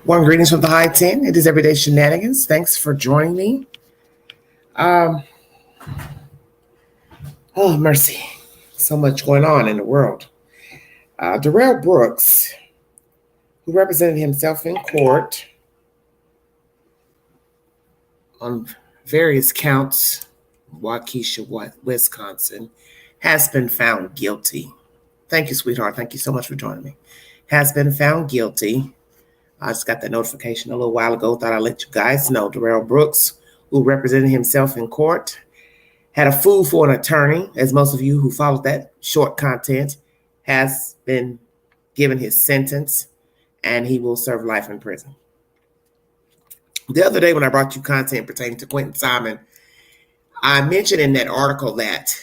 One greetings from the high 10. It is Everyday Shenanigans. Thanks for joining me. Oh, mercy. So much going on in the world. Darrell Brooks, who represented himself in court on various counts, Waukesha, Wisconsin, has been found guilty. Thank you, sweetheart. Thank you so much for joining me. Has been found guilty. I just got that notification a little while ago. Thought I'd let you guys know. Darrell Brooks, who represented himself in court, had a fool for an attorney, as most of you who followed that short content, has been given his sentence, and he will serve life in prison. The other day when I brought you content pertaining to Quinton Simon, I mentioned in that article that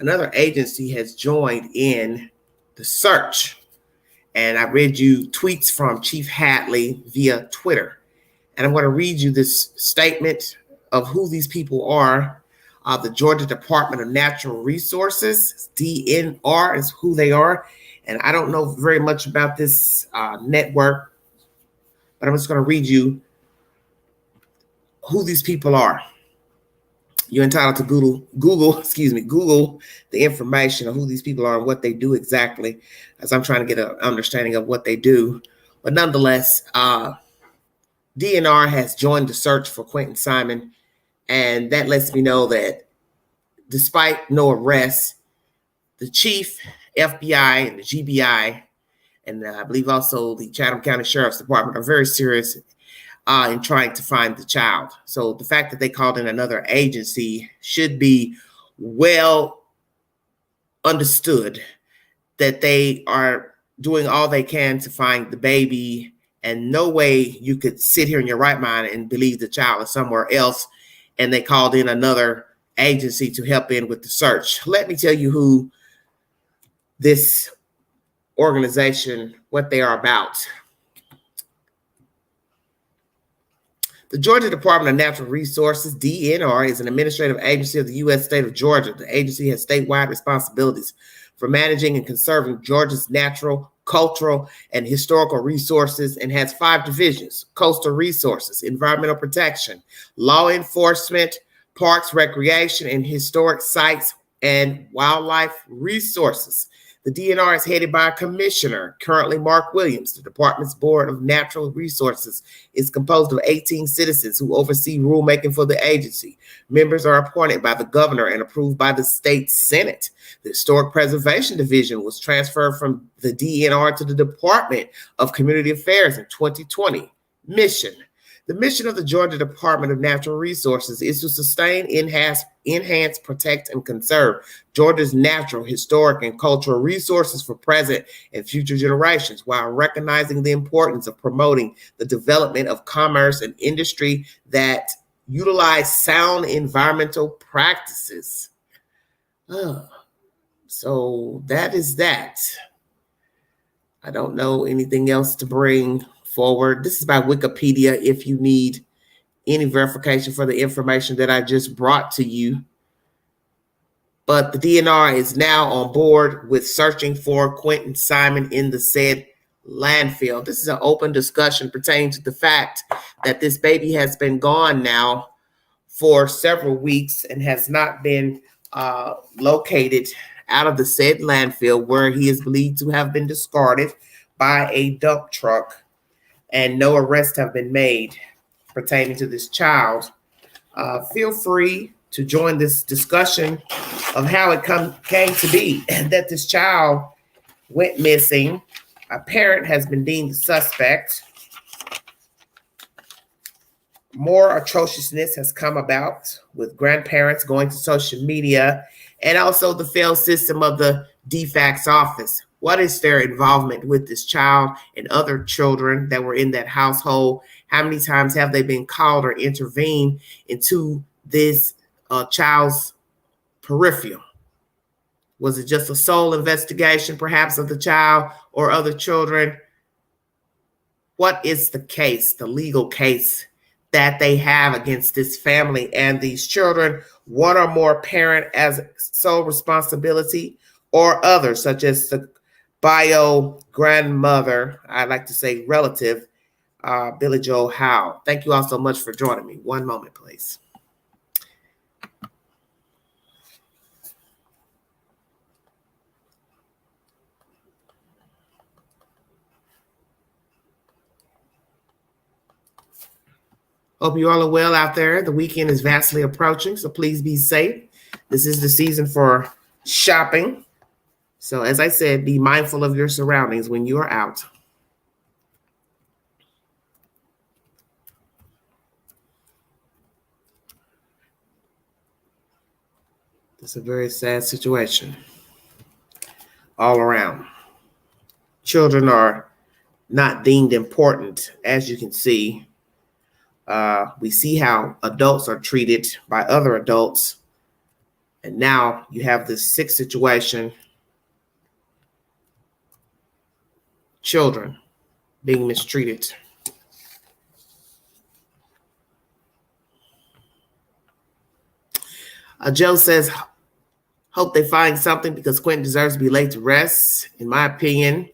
another agency has joined in the search. And I read you tweets from Chief Hadley via Twitter. And I'm going to read you this statement of who these people are. The Georgia Department of Natural Resources, DNR, is who they are. And I don't know very much about this network, but I'm just going to read you who these people are. You're entitled to Google the information of who these people are and what they do exactly, as I'm trying to get an understanding of what they do. But nonetheless, DNR has joined the search for Quinton Simon, and that lets me know that despite no arrests, the chief, FBI, and the GBI, and I believe also the Chatham County Sheriff's Department are very serious in trying to find the child. So the fact that they called in another agency should be well understood that they are doing all they can to find the baby, and no way you could sit here in your right mind and believe the child is somewhere else, and they called in another agency to help in with the search. Let me tell you who this organization, what they are about. The Georgia Department of Natural Resources, DNR, is an administrative agency of the U.S. state of Georgia. The agency has statewide responsibilities for managing and conserving Georgia's natural, cultural, and historical resources, and has 5 divisions: coastal resources, environmental protection, law enforcement, parks, recreation, and historic sites, and wildlife resources. The DNR is headed by a commissioner, currently Mark Williams. The department's Board of Natural Resources is composed of 18 citizens who oversee rulemaking for the agency. Members are appointed by the governor and approved by the state Senate. The Historic Preservation Division was transferred from the DNR to the Department of Community Affairs in 2020. Mission. The mission of the Georgia Department of Natural Resources is to sustain, enhance, protect, and conserve Georgia's natural, historic, and cultural resources for present and future generations, while recognizing the importance of promoting the development of commerce and industry that utilize sound environmental practices. So that is that. I don't know anything else to bring forward. This is by Wikipedia if you need any verification for the information that I just brought to you. But the DNR is now on board with searching for Quinton Simon in the said landfill. This is an open discussion pertaining to the fact that this baby has been gone now for several weeks and has not been located out of the said landfill, where he is believed to have been discarded by a dump truck, and no arrests have been made pertaining to this child. Feel free to join this discussion of how it came to be that this child went missing. A parent has been deemed the suspect. More atrociousness has come about, with grandparents going to social media, and also the failed system of the Dfcs office. What is their involvement with this child and other children that were in that household? How many times have they been called or intervened into this child's peripheral? Was it just a sole investigation, perhaps, of the child or other children? What is the case, the legal case that they have against this family and these children? One or more parent as sole responsibility, or others, such as the bio grandmother, I like to say relative, Billy Joel Howe. Thank you all so much for joining me. One moment, please. Hope you all are well out there. The weekend is vastly approaching, so please be safe. This is the season for shopping. So as I said, be mindful of your surroundings when you are out. It's a very sad situation all around. Children are not deemed important, as you can see. We see how adults are treated by other adults. And now you have this sick situation. Children being mistreated. Joe says, hope they find something because Quinton deserves to be laid to rest. In my opinion,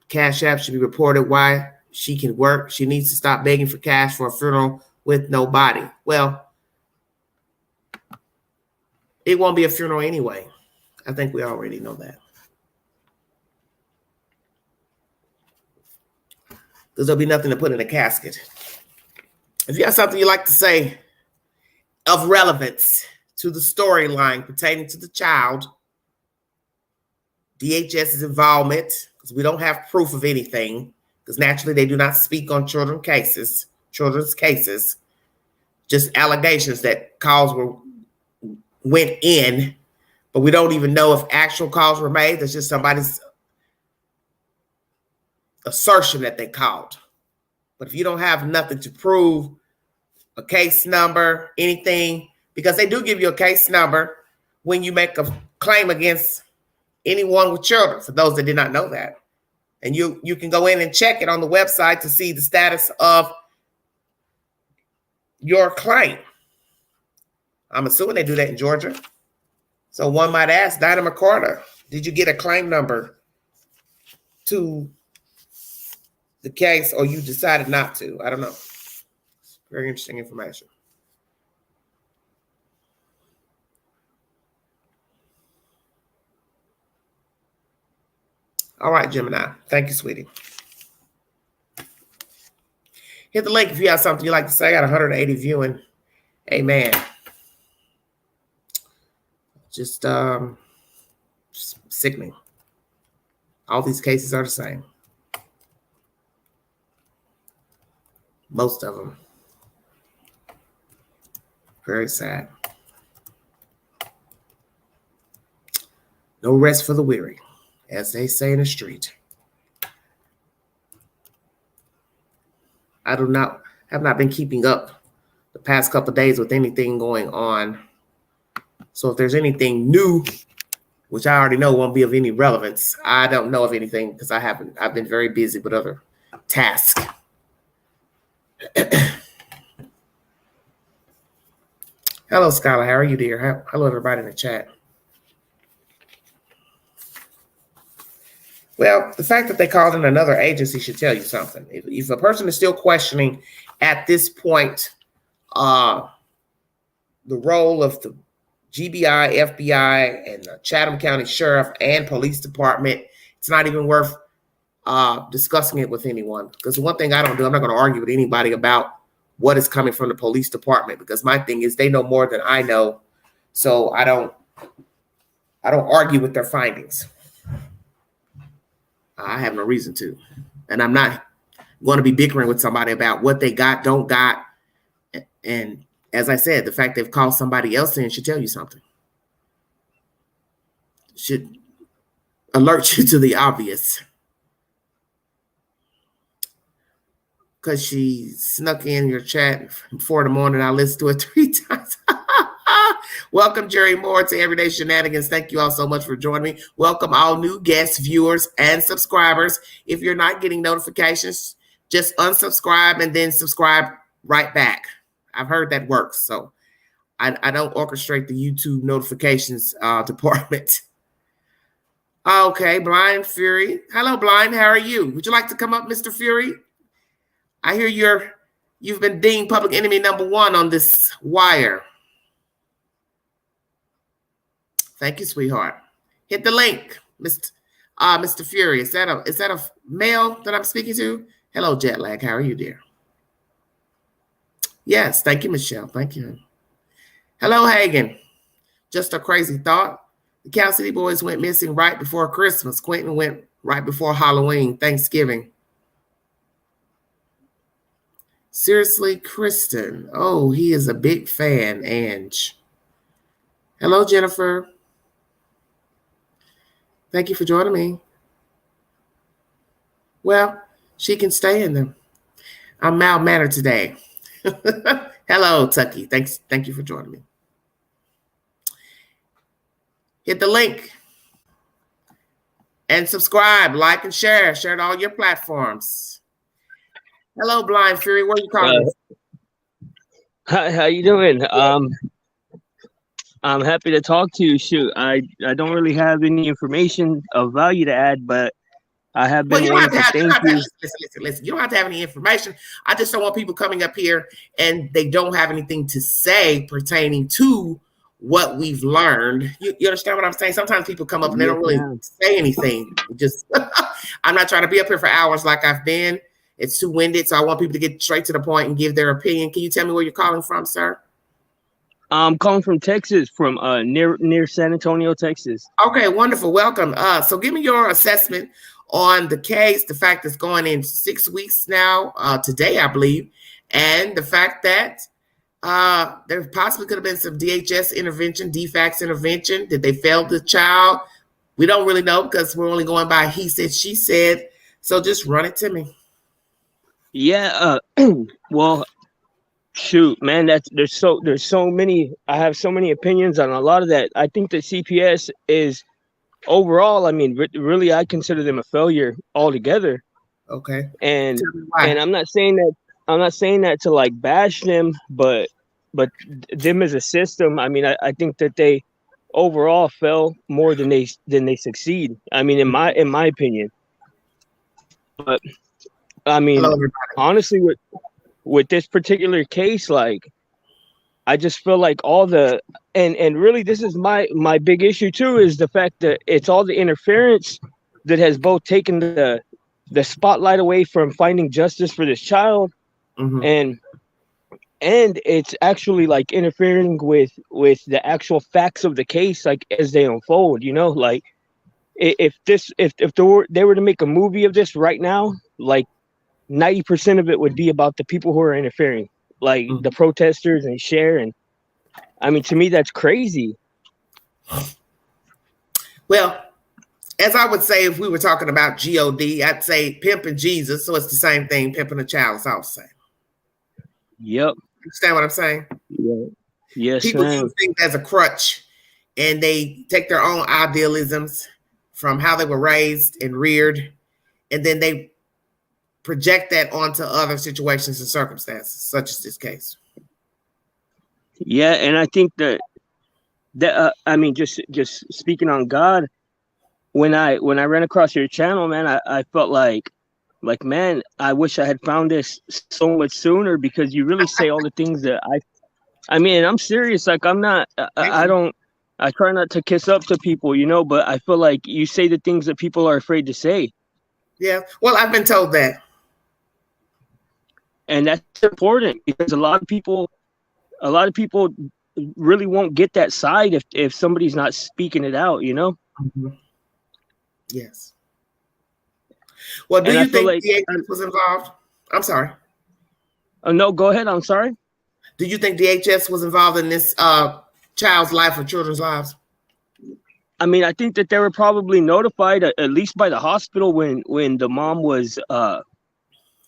Cash App should be reported why she can work. She needs to stop begging for cash for a funeral with no body. Well, it won't be a funeral anyway. I think we already know that. Because there'll be nothing to put in a casket. If you have something you'd like to say of relevance to the storyline pertaining to the child, DHS's involvement, because we don't have proof of anything, because naturally they do not speak on children's cases, just allegations that calls went in, but we don't even know if actual calls were made. That's just somebody's assertion that they called. But if you don't have nothing to prove, a case number, anything, because they do give you a case number when you make a claim against anyone with children, for those that did not know that. And you can go in and check it on the website to see the status of your claim. I'm assuming they do that in Georgia. So one might ask, Dinah McCarter, did you get a claim number to the case, or you decided not to? I don't know. Very interesting information. All right, Gemini. Thank you, sweetie. Hit the link if you have something you'd like to say. I got 180 viewing. Amen. Just sickening. All these cases are the same. Most of them. Very sad. No rest for the weary, as they say in the street. I have not been keeping up the past couple of days with anything going on. So if there's anything new, which I already know won't be of any relevance, I don't know of anything because I've been very busy with other tasks. Hello, Skylar. How are you, dear? Hello, everybody in the chat. Well, the fact that they called in another agency should tell you something. If a person is still questioning at this point the role of the GBI, FBI, and the Chatham County Sheriff and Police Department, it's not even worth discussing it with anyone. Because the one thing I don't do, I'm not going to argue with anybody about what is coming from the police department, because my thing is they know more than I know. So I don't argue with their findings. I have no reason to. And I'm not going to be bickering with somebody about what they got, don't got. And as I said, the fact they've called somebody else in should tell you something. Should alert you to the obvious. Because she snuck in your chat 4 a.m. I listened to it 3 times. Welcome, Jerry Moore, to Everyday Shenanigans. Thank you all so much for joining me. Welcome all new guests, viewers, and subscribers. If you're not getting notifications, just unsubscribe and then subscribe right back. I've heard that works. So I don't orchestrate the YouTube notifications department. Okay, Blind Fury. Hello, Blind. How are you? Would you like to come up, Mr. Fury? I hear you've been deemed public enemy #1 on this wire. Thank you, sweetheart. Hit the link, Mr. Fury. Is that a male that I'm speaking to? Hello, jet lag. How are you, dear? Yes, thank you, Michelle. Thank you. Hello, Hagen. Just a crazy thought. The Cal City boys went missing right before Christmas. Quinton went right before Halloween, Thanksgiving. Seriously, Kristen. Oh, he is a big fan, Ange. Hello, Jennifer. Thank you for joining me. Well, she can stay in them. I'm mild-mannered today. Hello, Tucky. Thank you for joining me. Hit the link and subscribe, like, and share. Share it on all your platforms. Hello, Blind Fury. Where are you calling? Hi, how you doing? I'm happy to talk to you. Shoot, I don't really have any information of value to add, but I have been wanting to thank you. Listen. You don't have to have any information. I just don't want people coming up here and they don't have anything to say pertaining to what we've learned. You understand what I'm saying? Sometimes people come up and they don't really say anything. Just I'm not trying to be up here for hours like I've been. It's too winded, so I want people to get straight to the point and give their opinion. Can you tell me where you're calling from, sir? I'm calling from Texas, from near San Antonio, Texas. Okay, wonderful. Welcome. So give me your assessment on the case, the fact it's going in 6 weeks now, today, I believe, and the fact that there possibly could have been some DHS intervention, Dfcs intervention. Did they fail the child? We don't really know because we're only going by he said, she said. So just run it to me. Yeah. Well, shoot, man, there's so many. I have so many opinions on a lot of that. I think that CPS is overall. I mean, really, I consider them a failure altogether. Okay. And I'm not saying that to like bash them, but them as a system. I mean, I think that they overall fail more than they succeed. I mean, in my opinion. But I mean, honestly, with this particular case, like, I just feel like all the and really this is my big issue too, is the fact that it's all the interference that has both taken the spotlight away from finding justice for this child, and it's actually like interfering with the actual facts of the case, like as they unfold. You know, like if they were to make a movie of this right now, like 90% of it would be about the people who are interfering, like the protesters and Cher. And I mean, to me, that's crazy. Well, as I would say, if we were talking about God, I'd say pimping Jesus. So it's the same thing, pimping a child. It's all the same. Yep. Understand what I'm saying? Yeah. Yes, people use things as a crutch, and they take their own idealisms from how they were raised and reared, and then they project that onto other situations and circumstances, such as this case. Yeah, and I think that I mean, just speaking on God, when I ran across your channel, man, I felt like man, I wish I had found this so much sooner, because you really say all the things that I mean, I'm serious. Like, I'm not. I try not to kiss up to people, you know, but I feel like you say the things that people are afraid to say. Yeah, well, I've been told that. And that's important, because a lot of people really won't get that side if somebody's not speaking it out, you know? Yes. Well, do you think DHS was involved? I'm sorry. Oh, no, go ahead. I'm sorry. Do you think DHS was involved in this child's life or children's lives? I mean, I think that they were probably notified, at least by the hospital, when the mom was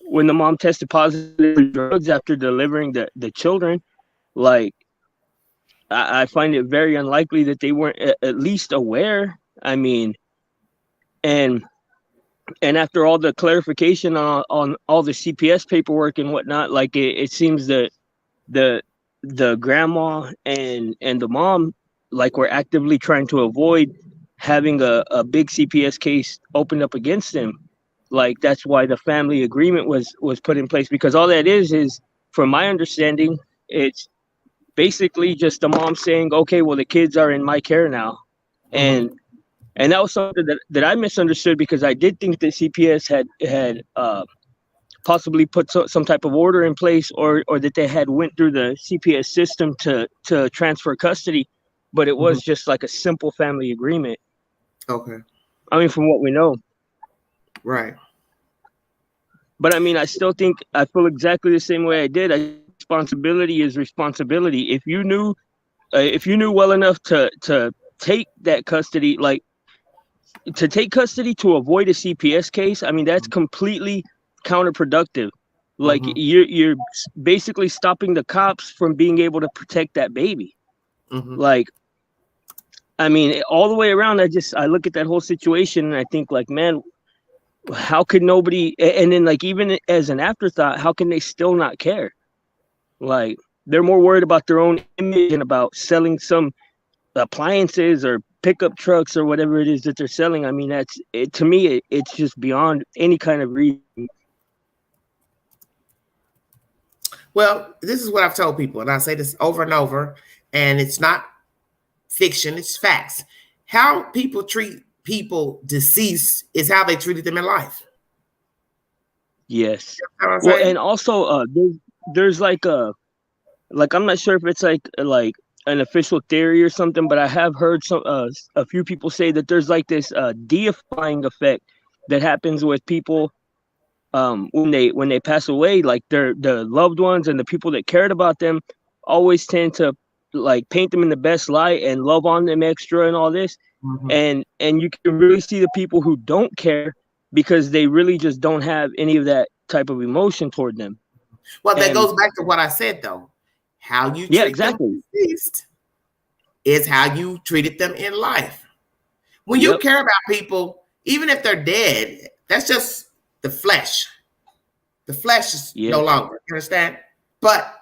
when the mom tested positive for drugs after delivering the children. Like, I find it very unlikely that they weren't at least aware. I mean, and after all the clarification on all the CPS paperwork and whatnot, like, it seems that the grandma and the mom, like, were actively trying to avoid having a big CPS case opened up against them. Like that's why the family agreement was put in place, because all that is, from my understanding, it's basically just the mom saying, okay, well, the kids are in my care now. Mm-hmm. And that was something that I misunderstood, because I did think that CPS had possibly put some type of order in place, or that they had went through the CPS system to transfer custody, but it Mm-hmm. was just like a simple family agreement. Okay. I mean, from what we know. Right. But I mean, I still think I feel exactly the same way I did. Responsibility is responsibility. If you knew well enough to take that custody, like to take custody to avoid a CPS case, I mean that's completely counterproductive. Like Mm-hmm. you're basically stopping the cops from being able to protect that baby. Mm-hmm. Like, I mean, all the way around, I look at that whole situation and I think, like, man, how could nobody? And then, like, even as an afterthought, how can they still not care? Like, they're more worried about their own image and about selling some appliances or pickup trucks or whatever it is that they're selling. I mean, that's it, to me. It's just beyond any kind of reason. Well, this is what I've told people, and I say this over and over, and it's not fiction, it's facts. How people treat people deceased is how they treated them in life. Yes. You know what I'm Well, saying? and also, there's like I'm not sure if it's like an official theory or something, but I have heard a few people say that there's like this deifying effect that happens with people when they pass away. Like their loved ones and the people that cared about them always tend to like paint them in the best light and love on them extra and all this. Mm-hmm. And you can really see the people who don't care, because they really just don't have any of that type of emotion toward them. Well, that And goes back to what I said, though. How you yeah, treat them exactly. deceased is how you treated them in life. When you Yep. care about people, even if they're dead, that's just the flesh. The flesh is Yeah. no longer. You understand? But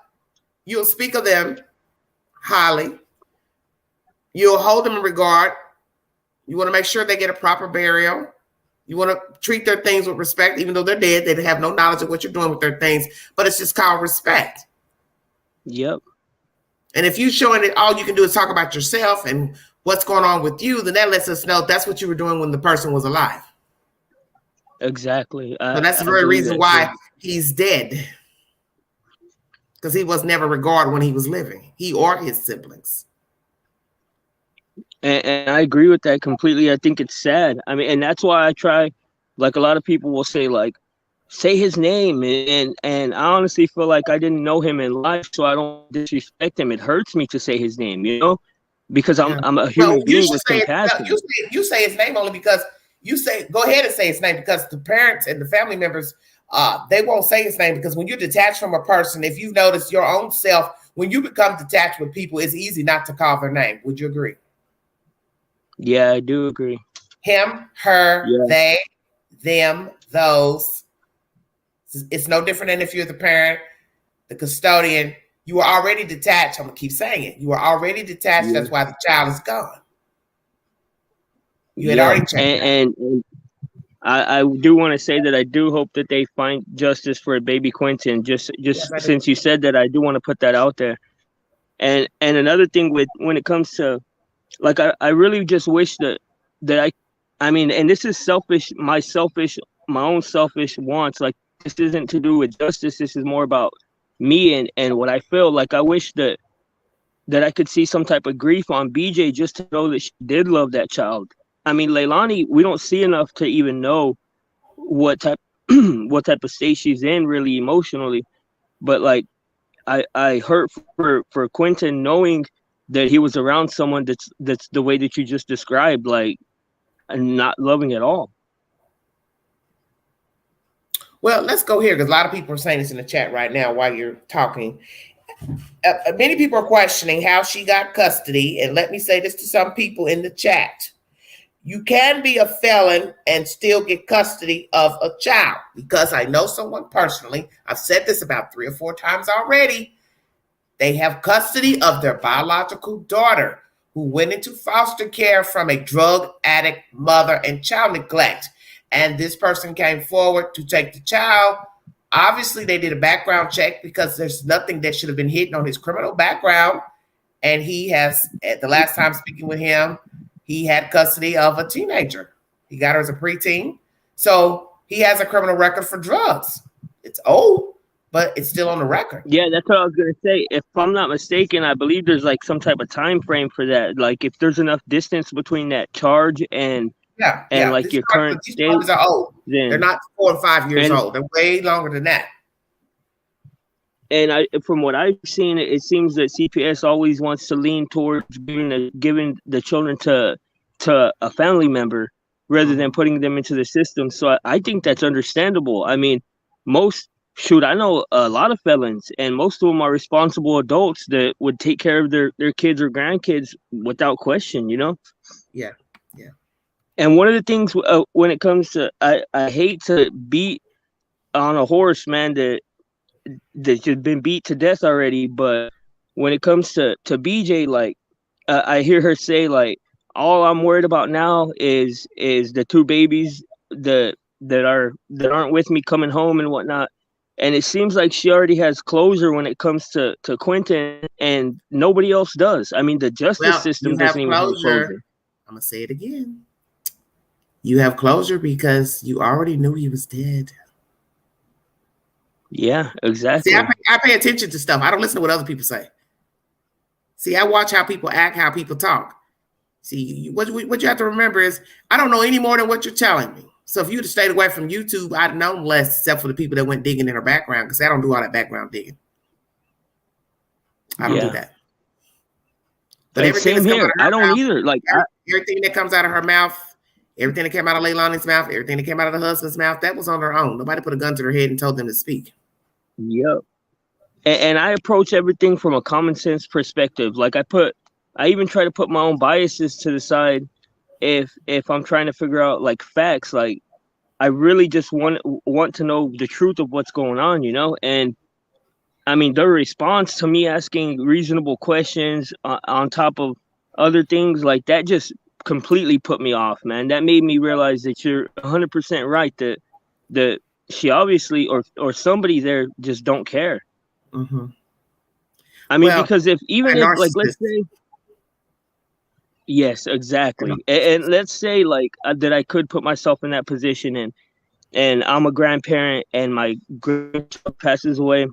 you'll speak of them highly. You'll hold them in regard. You want to make sure they get a proper burial. You want to treat their things with respect, even though they're dead. They have no knowledge of what you're doing with their things, but it's just called respect. Yep. And if you're showing it, all you can do is talk about yourself and what's going on with you, then that lets us know that's what you were doing when the person was alive. Exactly. So that's the very reason why he's dead, because he was never regarded when he was living, he or his siblings. And I agree with that completely. I think it's sad. I mean, and that's why I try. Like a lot of people will say, like, say his name, and I honestly feel like I didn't know him in life, so I don't disrespect him. It hurts me to say his name, because Yeah. I'm a Well, human you being should with say it. compassion. You say his name only because you say, go ahead and say his name, because the parents and the family members, they won't say his name, because when you're detached from a person, if you've noticed your own self, when you become detached with people, it's easy not to call their name. Would you agree? Yeah, I do agree. Him, her, Yeah. they, them, those. It's no different than if you're the parent, the custodian. You are already detached. I'm going to keep saying it. You are already detached. Yeah. That's why the child is gone. You had Yeah. already checked it out. And I do want to say that I do hope that they find justice for baby Quinton. Just Yes, I do. since you said that, I do want to put that out there. And another thing, with when it comes to, like, I really just wish that I mean, and this is my own selfish wants. Like, this isn't to do with justice. This is more about me and what I feel. Like, I wish that I could see some type of grief on BJ, just to know that she did love that child. I mean, Leilani, we don't see enough to even know what type what type of state she's in really emotionally. But like, I hurt for Quinton, knowing that he was around someone that's the way that you just described, like, and not loving at all. Well, let's go here, because a lot of people are saying this in the chat right now while you're talking. Many people are questioning how she got custody. And let me say this to some people in the chat. You can be a felon and still get custody of a child, because I know someone personally. I've said this about 3 or 4 times already. They have custody of their biological daughter, who went into foster care from a drug addict mother and child neglect. and this person came forward to take the child. Obviously, they did a background check because there's nothing that should have been hidden on his criminal background. And he has, at the last time speaking with him, he had custody of a teenager. He got her as a preteen. So he has a criminal record for drugs. It's old, but it's still on the record. Yeah, that's what I was gonna say. If I'm not mistaken, I believe there's like some type of time frame for that. Like if there's enough distance between that charge and like your current state, these are old. They're not 4 or 5 years old. They're way longer than that. And from what I've seen, it seems that CPS always wants to lean towards giving the children to a family member rather than putting them into the system. So I think that's understandable. I mean, I know a lot of felons, and most of them are responsible adults that would take care of their kids or grandkids without question, you know? Yeah. And one of the things when it comes to, I hate to beat on a horse, man, that's just been beat to death already. But when it comes to BJ, like I hear her say, like, all I'm worried about now is the 2 babies that aren't with me coming home and whatnot. And it seems like she already has closure when it comes to Quinton, and nobody else does. I mean, the justice system doesn't even have closure. I'm gonna say it again. You have closure because you already knew he was dead. Yeah, exactly. See, I pay attention to stuff. I don't listen to what other people say. See, I watch how people act, how people talk. See, what you have to remember is I don't know any more than what you're telling me. So if you'd have stayed away from YouTube, I'd known less, except for the people that went digging in her background, because I don't do all that background digging. I don't do that. But everything here, I don't either. Like everything that comes out of her mouth, everything that came out of Leilani's mouth, everything that came out of the husband's mouth, that was on their own. Nobody put a gun to their head and told them to speak. Yep. And I approach everything from a common sense perspective. Like I even try to put my own biases to the side if I'm trying to figure out like facts. Like I really just want to know the truth of what's going on, you know? And I mean, their response to me asking reasonable questions on top of other things like that just completely put me off, man. That made me realize that you're 100% right, that she obviously or somebody there just don't care. Mm-hmm. I mean, because if like, let's say, yes, exactly. And let's say like that I could put myself in that position and I'm a grandparent and my grandchild passes away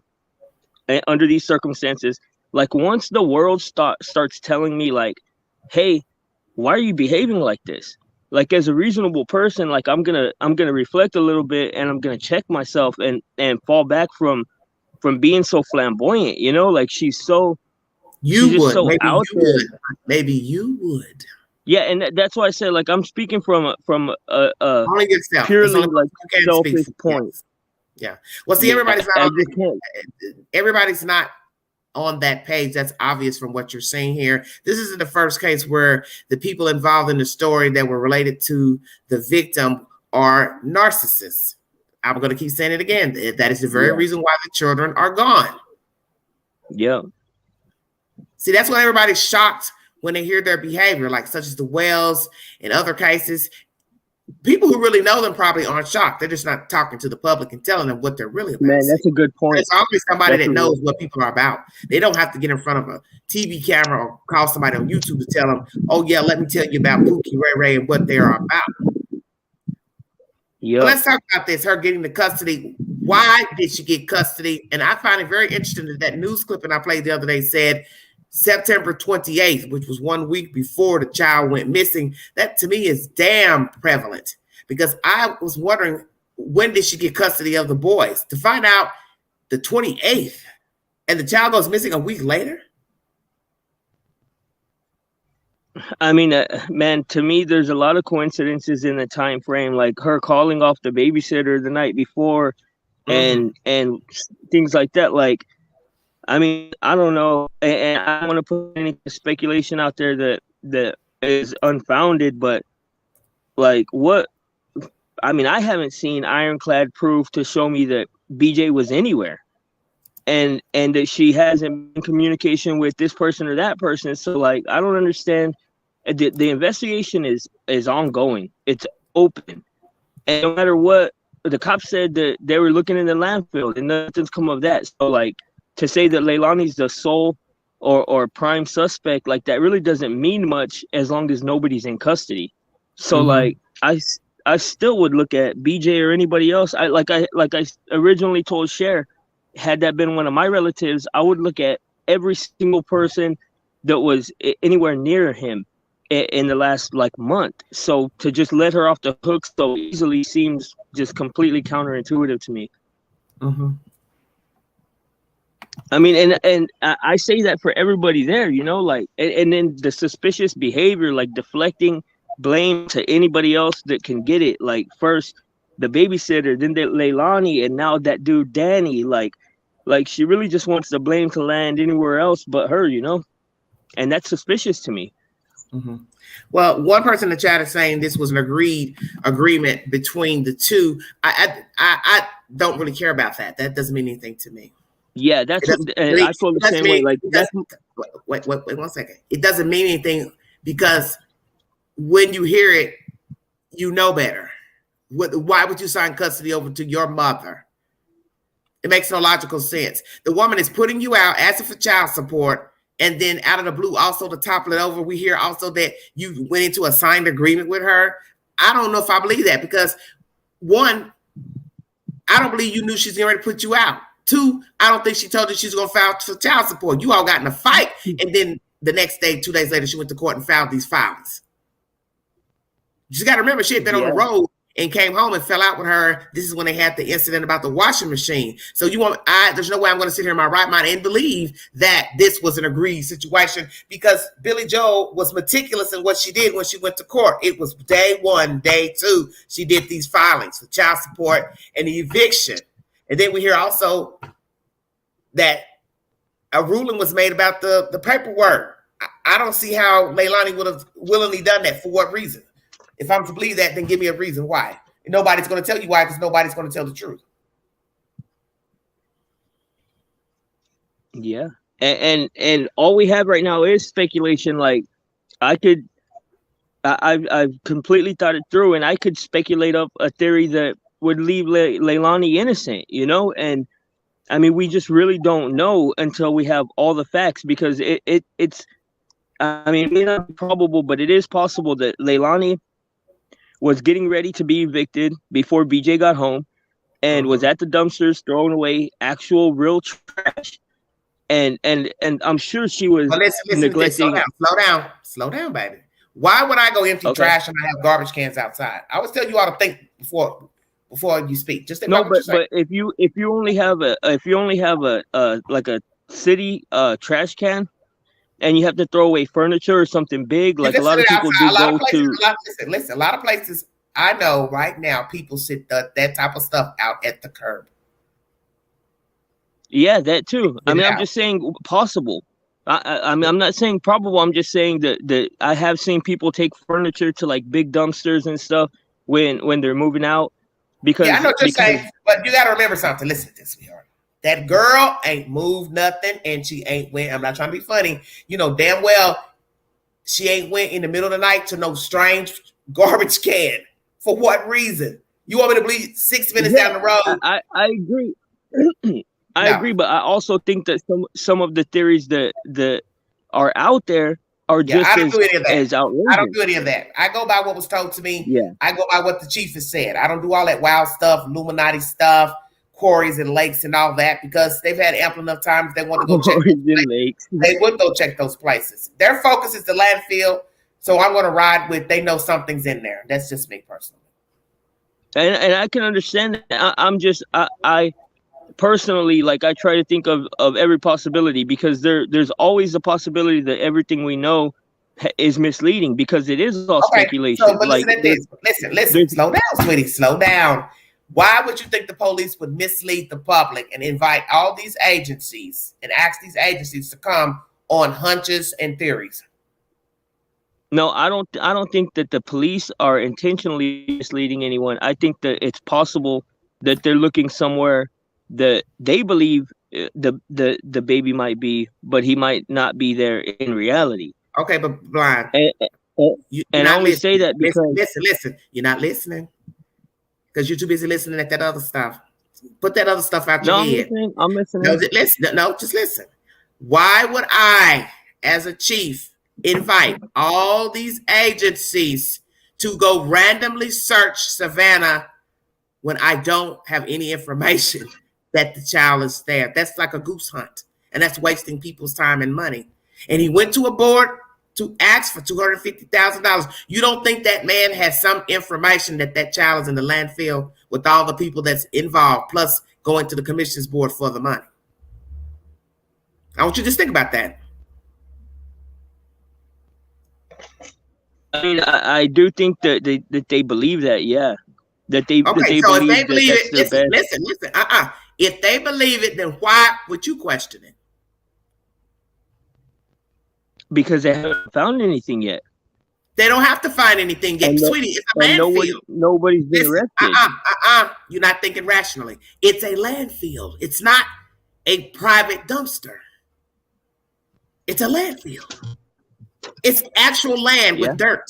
under these circumstances. Like once the world starts telling me like, hey, why are you behaving like this? Like as a reasonable person, like I'm gonna reflect a little bit and I'm gonna check myself and fall back from being so flamboyant, you know, like she's so out there. Maybe you would. Yeah, and that's why I said like I'm speaking from a only good self. Purely like selfish point. Yeah. Well, see, everybody's not on that page. That's obvious from what you're saying here. This isn't the first case where the people involved in the story that were related to the victim are narcissists. I'm going to keep saying it again. That is the very reason why the children are gone. Yeah. See, that's why everybody's shocked when they hear their behavior, like such as the Wells and other cases. People who really know them probably aren't shocked. They're just not talking to the public and telling them what they're really about. Man, that's a good point. It's always somebody that knows what people are about. They don't have to get in front of a TV camera or call somebody on YouTube to tell them, oh, yeah, let me tell you about Pookie, Ray Ray, and what they are about. Yeah. Let's talk about this, her getting the custody. Why did she get custody? And I find it very interesting that news clipping I played the other day said September 28th, which was 1 week before the child went missing. That to me is damn prevalent because I was wondering, when did she get custody of the boys? To find out the 28th and the child goes missing a week later? I mean, man, to me, there's a lot of coincidences in the time frame, like her calling off the babysitter the night before and things like that. Like, I mean, I don't know, and I don't want to put any speculation out there that is unfounded, but like what? I mean, I haven't seen ironclad proof to show me that BJ was anywhere, and that she hasn't been in communication with this person or that person. So, like, I don't understand. The investigation is ongoing. It's open. And no matter what, the cops said that they were looking in the landfill and nothing's come of that. So like to say that Leilani's the sole or prime suspect, like that really doesn't mean much as long as nobody's in custody. So like I still would look at BJ or anybody else. I originally told Cher, had that been one of my relatives, I would look at every single person that was anywhere near him in the last like month. So to just let her off the hook so easily seems just completely counterintuitive to me. I mean, and I say that for everybody there, you know, like, and then the suspicious behavior, like deflecting blame to anybody else that can get it. Like first the babysitter, then the Leilani, and now that dude Danny. Like she really just wants the blame to land anywhere else but her, you know, and that's suspicious to me. Well, one person in the chat is saying this was an agreement between the two. I don't really care about that. That doesn't mean anything to me. Yeah, that's I feel the same way. Like that's wait 1 second. It doesn't mean anything because when you hear it, you know better. Why would you sign custody over to your mother? It makes no logical sense. The woman is putting you out, asking for child support, and then out of the blue, also to topple it over, we hear also that you went into a signed agreement with her. I don't know if I believe that because one, I don't believe you knew she's going to put you out. Two, I don't think she told you she's going to file for child support. You all got in a fight, and then the next day, 2 days later, she went to court and filed these filings. You got to remember, she had been on the road and came home and fell out with her. This is when they had the incident about the washing machine. So there's no way I'm going to sit here in my right mind and believe that this was an agreed situation because Billy Joel was meticulous in what she did when she went to court. It was day one, day two. She did these filings for child support and the eviction. And then we hear also that a ruling was made about the paperwork. I don't see how Leilani would have willingly done that. For what reason? If I'm to believe that, then give me a reason why. And nobody's going to tell you why because nobody's going to tell the truth. Yeah. And all we have right now is speculation. Like I've completely thought it through and I could speculate up a theory that would leave Leilani innocent, you know? And I mean, we just really don't know until we have all the facts because it's, I mean, it may not be probable, but it is possible that Leilani was getting ready to be evicted before BJ got home and was at the dumpsters throwing away actual real trash. And I'm sure she was neglecting. Slow down, baby. Why would I go empty trash and I have garbage cans outside? I always tell you all to think before you speak. Just think but if you only have a like a city trash can and you have to throw away furniture or something big, like a lot of people do go to. Listen, a lot of places I know right now people sit that type of stuff out at the curb. Yeah, that too. I mean, I'm just saying possible. I mean, I'm not saying probable. I'm just saying that I have seen people take furniture to like big dumpsters and stuff when they're moving out. Because I know what you're saying, but you got to remember something. Listen to this, sweetheart. That girl ain't moved nothing, and she ain't went. I'm not trying to be funny. You know damn well she ain't went in the middle of the night to no strange garbage can. For what reason? You want me to believe 6 minutes down the road? I agree. I agree, but I also think that some of the theories that are out there are just as outrageous. I don't do any of that. I go by what was told to me. Yeah. I go by what the chief has said. I don't do all that wild stuff, Illuminati stuff, quarries and lakes and all that, because they've had ample enough time if they want to go check those lakes. They would go check those places. Their focus is the landfill, so I'm going to ride with they know something's in there. That's just me personally. And I can understand that. I personally, like, I try to think of every possibility, because there's always the possibility that everything we know is misleading, because it is all speculation. So, but listen, slow down, sweetie, slow down. Why would you think the police would mislead the public and invite all these agencies and ask these agencies to come on hunches and theories? No, I don't think that the police are intentionally misleading anyone. I think that it's possible that they're looking somewhere that they believe the baby might be, but he might not be there in reality. Okay, but Blind, and I only say that because listen, you're not listening. because you're too busy listening at that other stuff. Put that other stuff out No, your I'm head. listening. I'm listening. No, listen. No, just listen. Why would I, as a chief, invite all these agencies to go randomly search Savannah when I don't have any information that the child is there? That's like a goose hunt, and that's wasting people's time and money. And he went to a board to ask for $250,000. You don't think that man has some information that that child is in the landfill with all the people that's involved, plus going to the commission's board for the money? I want you to just think about that. I mean, I do think that they believe that, yeah. That they Okay, that they so if believe they believe that that's it, their best. listen. If they believe it, then why would you question it? Because they haven't found anything yet. They don't have to find anything yet, sweetie. It's a landfill. Nobody's been arrested. You're not thinking rationally. It's a landfill. It's not a private dumpster. It's a landfill. It's actual land with dirt.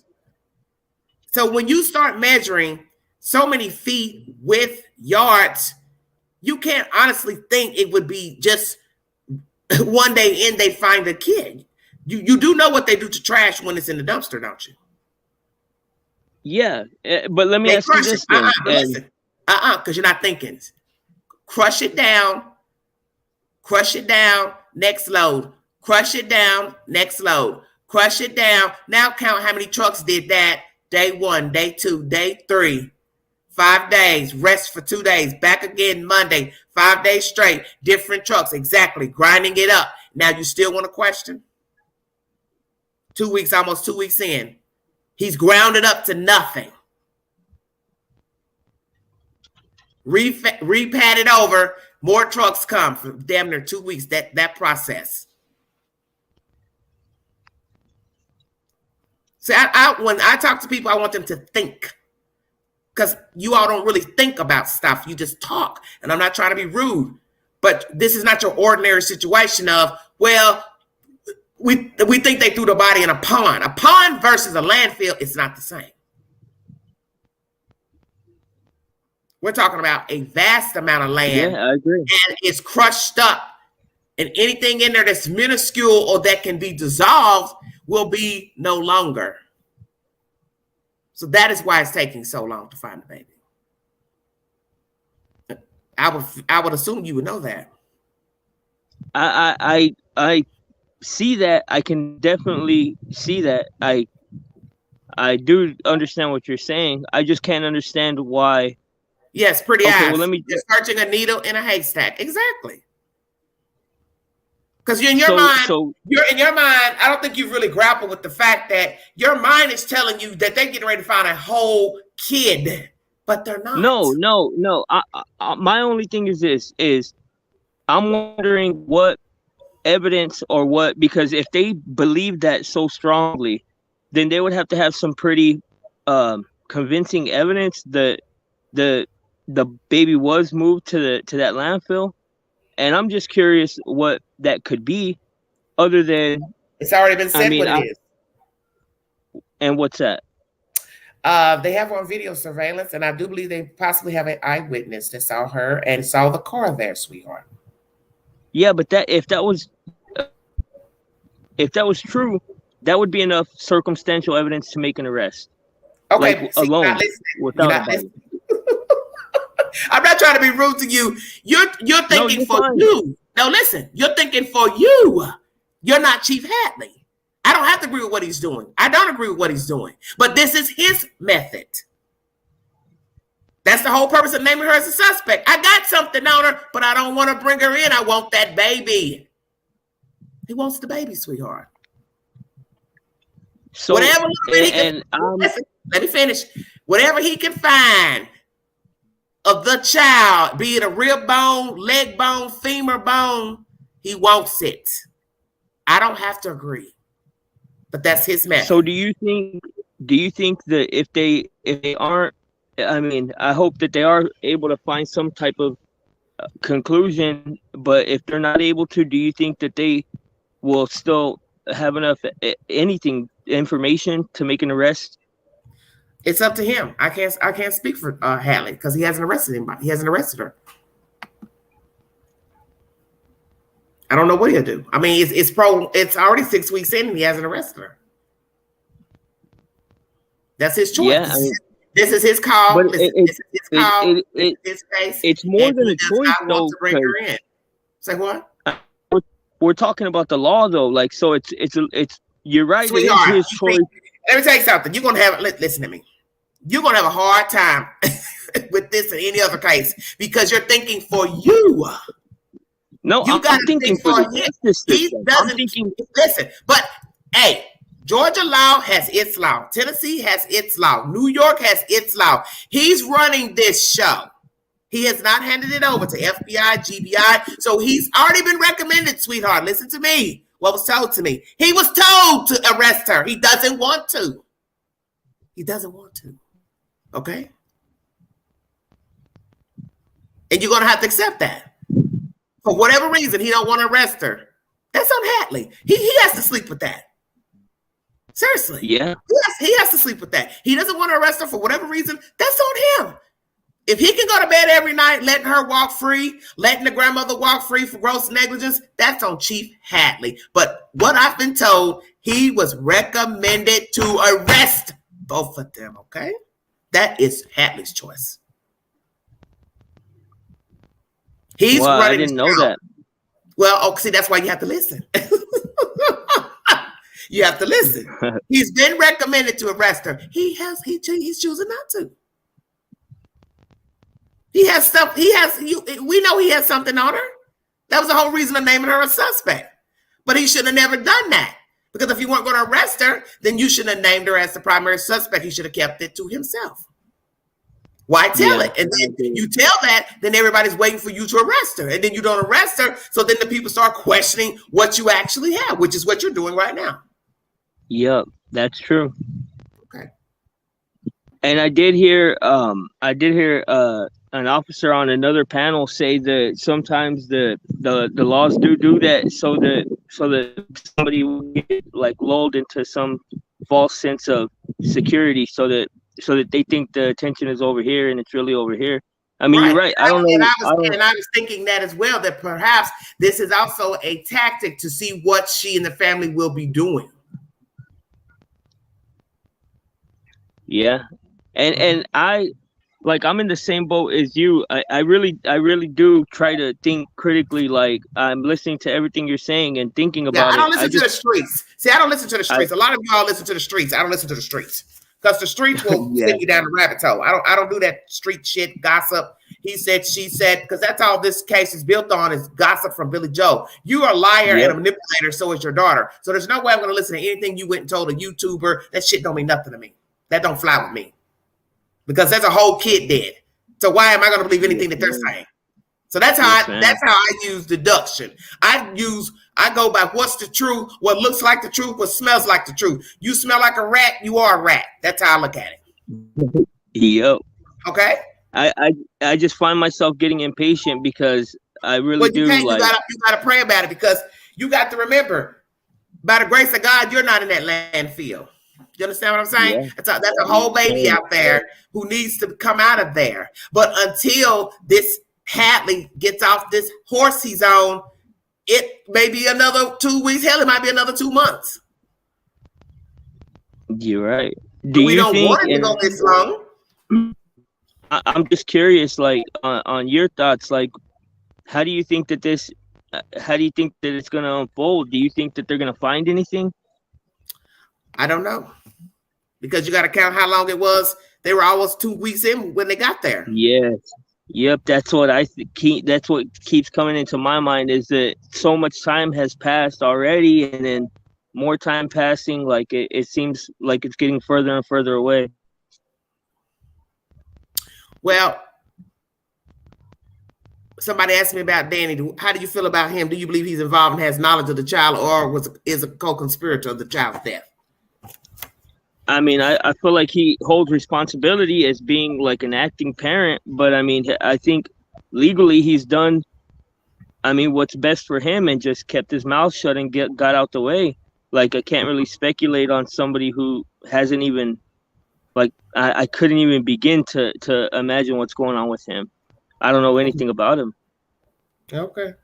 So when you start measuring so many feet, width, yards, you can't honestly think it would be just one day in they find a kid. You do know what they do to trash when it's in the dumpster, don't you? Yeah, but let me ask you this thing. Because you're not thinking. Crush it down, next load. Crush it down, next load. Crush it down. Now count how many trucks did that. Day 1, day 2, day 3. 5 days, rest for 2 days, back again Monday, 5 days straight, different trucks, exactly, grinding it up. Now you still want to question? 2 weeks, almost 2 weeks in. He's grounded up to nothing. Repatted over, more trucks come for damn near 2 weeks, that process. See, when I talk to people, I want them to think. Because you all don't really think about stuff. You just talk. And I'm not trying to be rude. But this is not your ordinary situation of, well, we think they threw the body in a pond. A pond versus a landfill, it's not the same. We're talking about a vast amount of land. Yeah, I agree. And it's crushed up. And anything in there that's minuscule or that can be dissolved will be no longer. So that is why it's taking so long to find the baby. I would assume you would know that. I see that. I can definitely see that. I do understand what you're saying. I just can't understand why. Yes, pretty eyes. Well, you're searching a needle in a haystack. Exactly. Because you're in your mind, I don't think you've really grappled with the fact that your mind is telling you that they're getting ready to find a whole kid, but they're not. No. My only thing is this, I'm wondering what evidence or what, because if they believe that so strongly, then they would have to have some pretty convincing evidence that the baby was moved to that landfill. And I'm just curious what that could be, other than it's already been said what it is. And what's that? They have on video surveillance, and I do believe they possibly have an eyewitness that saw her and saw the car there, sweetheart. Yeah, but if that was true, that would be enough circumstantial evidence to make an arrest. Okay, like, alone, without a body. I'm not trying to be rude to you. You're thinking you. No, listen. You're thinking for you. You're not Chief Hadley. I don't have to agree with what he's doing. I don't agree with what he's doing. But this is his method. That's the whole purpose of naming her as a suspect. I got something on her, but I don't want to bring her in. I want that baby. He wants the baby, sweetheart. So whatever listen, let me finish. Whatever he can find of the child, be it a rib bone, leg bone, femur bone, he wants it. I don't have to agree, but that's his method. So do you think that if they aren't, I mean, I hope that they are able to find some type of conclusion, but if they're not able to, do you think that they will still have enough information to make an arrest? It's up to him. I can't speak for Hadley because he hasn't arrested anybody. He hasn't arrested her. I don't know what he'll do. I mean, it's already 6 weeks in and he hasn't arrested her. That's his choice. Yeah, I mean, this is his call. but This is his call. His case. it's more And than he a does choice, not want though. to bring her in. Say what? We're talking about the law, though. Like, so it's you're right. Sweetheart, it is his choice. let me tell you something. You're gonna have listen to me. You're gonna have a hard time with this and any other case because you're thinking for you. No, I'm thinking for him. He doesn't listen, but hey, Georgia law has its law. Tennessee has its law. New York has its law. He's running this show. He has not handed it over to FBI, GBI. So he's already been recommended, sweetheart. Listen to me. What was told to me? He was told to arrest her. He doesn't want to. He doesn't want to. Okay? And you're going to have to accept that. For whatever reason, he don't want to arrest her. That's on Hadley. He has to sleep with that. Seriously. Yeah. He has to sleep with that. He doesn't want to arrest her for whatever reason. That's on him. If he can go to bed every night, letting her walk free, letting the grandmother walk free for gross negligence, that's on Chief Hadley. But what I've been told, he was recommended to arrest both of them, okay? That is Hadley's choice. He's running. I didn't know that. Well, see, that's why you have to listen. You have to listen. He's been recommended to arrest her. He's choosing not to. He has stuff. We know he has something on her. That was the whole reason of naming her a suspect. But he should have never done that. Because if you weren't going to arrest her, then you shouldn't have named her as the primary suspect. He should have kept it to himself. Why tell it? And then you tell that, then everybody's waiting for you to arrest her. And then you don't arrest her. So then the people start questioning what you actually have, which is what you're doing right now. Yep, that's true. Okay. And I did hear an officer on another panel say that sometimes the laws do that so that somebody will get like lulled into some false sense of security so that they think the attention is over here and it's really over here. I mean, You're right. I don't know. And I was thinking that as well, that perhaps this is also a tactic to see what she and the family will be doing. Yeah. And I'm in the same boat as you. I really do try to think critically. Like, I'm listening to everything you're saying and thinking about it. I don't listen to the streets. See, I don't listen to the streets. A lot of y'all listen to the streets. I don't listen to the streets because the streets will send you down the rabbit hole. I don't do that street shit, gossip. He said, she said, because that's all this case is built on is gossip from Billy Joe. You are a liar and a manipulator. So is your daughter. So there's no way I'm going to listen to anything you went and told a YouTuber. That shit don't mean nothing to me. That don't fly with me. Because there's a whole kid dead. So why am I going to believe anything that they're saying? So that's how I use deduction. I go by what's the truth, what looks like the truth, what smells like the truth. You smell like a rat, you are a rat. That's how I look at it. Yep. Okay. I just find myself getting impatient because I really do. You gotta pray about it because you got to remember, by the grace of God, you're not in that landfill. You understand what I'm saying? Yeah. That's a whole baby out there who needs to come out of there. But until this Hadley gets off this horse he's on, it may be another 2 weeks. Hell, it might be another 2 months. You're right. We don't want it to go this long. I'm just curious, like, on your thoughts. Like, how do you think that it's going to unfold? Do you think that they're going to find anything? I don't know. Because you got to count how long it was. They were almost 2 weeks in when they got there. Yes. Yep. That's what that's what keeps coming into my mind is that so much time has passed already, and then more time passing. Like it seems like it's getting further and further away. Well, somebody asked me about Danny. How do you feel about him? Do you believe he's involved and has knowledge of the child, or is a co-conspirator of the child's death? I mean, I feel like he holds responsibility as being like an acting parent, but I mean, I think legally he's done, what's best for him and just kept his mouth shut and got out the way. Like, I can't really speculate on somebody who hasn't even like I couldn't even begin to imagine what's going on with him. I don't know anything about him. Okay.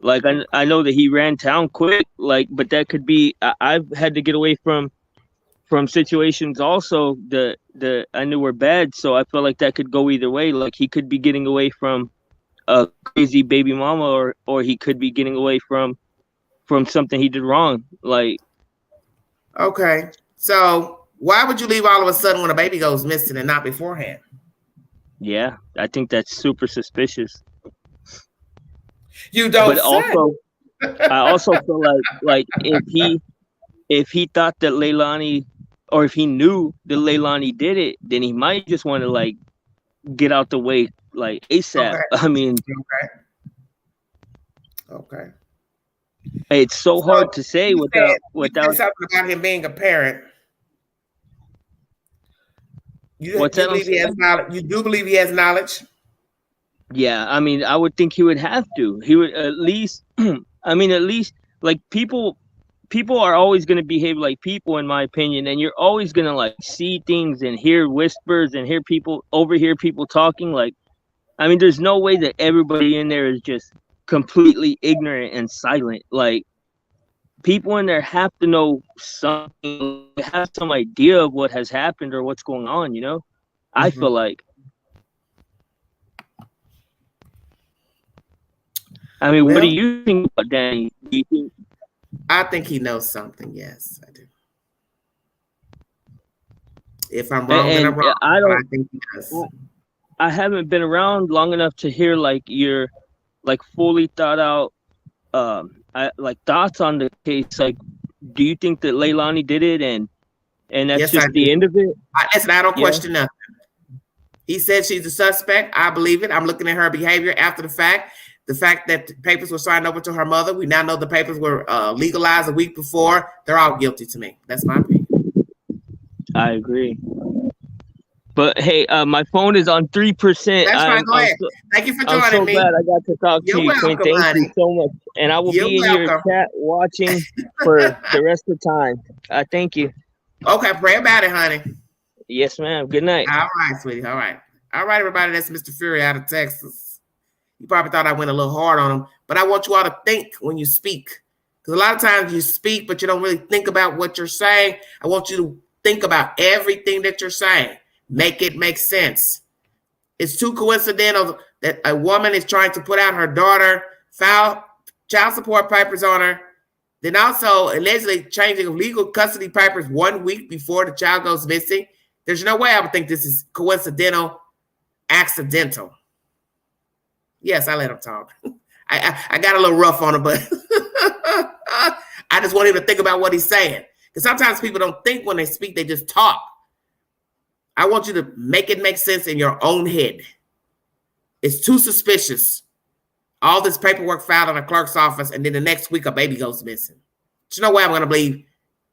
Like I know that he ran town quick, like, but that could be I've had to get away from situations also that I knew were bad, so I feel like that could go either way. Like he could be getting away from a crazy baby mama, or he could be getting away from something he did wrong. Like, okay, so why would you leave all of a sudden when a baby goes missing and not beforehand? yeah, I think that's super suspicious. You don't But say. also, I also feel like if he thought that Leilani, or if he knew that Leilani did it, then he might just want to like get out the way like ASAP. Okay. I mean, Okay. it's so hard to say without you said something about him being a parent. You believe he has knowledge? You do believe he has knowledge? Yeah, I mean, I would think he would have to. He would at least. I mean, at least like people are always going to behave like people, in my opinion, and you're always going to like see things and hear whispers and overhear people talking. Like, I mean, there's no way that everybody in there is just completely ignorant and silent. Like, people in there have to know something, have some idea of what has happened or what's going on, you know? Mm-hmm. I feel like. I mean, what do you think about Danny? Do you think? I think he knows something. Yes, I do. If I'm wrong, then I'm wrong. I think he does. I haven't been around long enough to hear like your like fully thought out like thoughts on the case. Like, do you think that Leilani did it and that's just the end of it? Listen, I don't question nothing. He said she's a suspect. I believe it. I'm looking at her behavior after the fact. The fact that the papers were signed over to her mother, we now know the papers were legalized a week before. They're all guilty to me. That's my opinion. I agree. But hey, my phone is on 3%. That's fine. Go ahead. Thank you for joining me. I'm so glad I got to talk to you, Quinton. Thank you so much. And I will be in your chat watching for the rest of the time. Thank you. Okay, pray about it, honey. Yes, ma'am. Good night. All right, sweetie. All right, everybody. That's Mr. Fury out of Texas. You probably thought I went a little hard on him, but I want you all to think when you speak. Because a lot of times you speak, but you don't really think about what you're saying. I want you to think about everything that you're saying. Make it make sense. It's too coincidental that a woman is trying to put out her daughter, file child support papers on her, then also allegedly changing legal custody papers 1 week before the child goes missing. There's no way I would think this is coincidental, accidental. Yes, I let him talk. I got a little rough on him, but I just want him to think about what he's saying. Because sometimes people don't think when they speak, they just talk. I want you to make it make sense in your own head. It's too suspicious. All this paperwork filed in a clerk's office, and then the next week a baby goes missing. There's no way I'm going to believe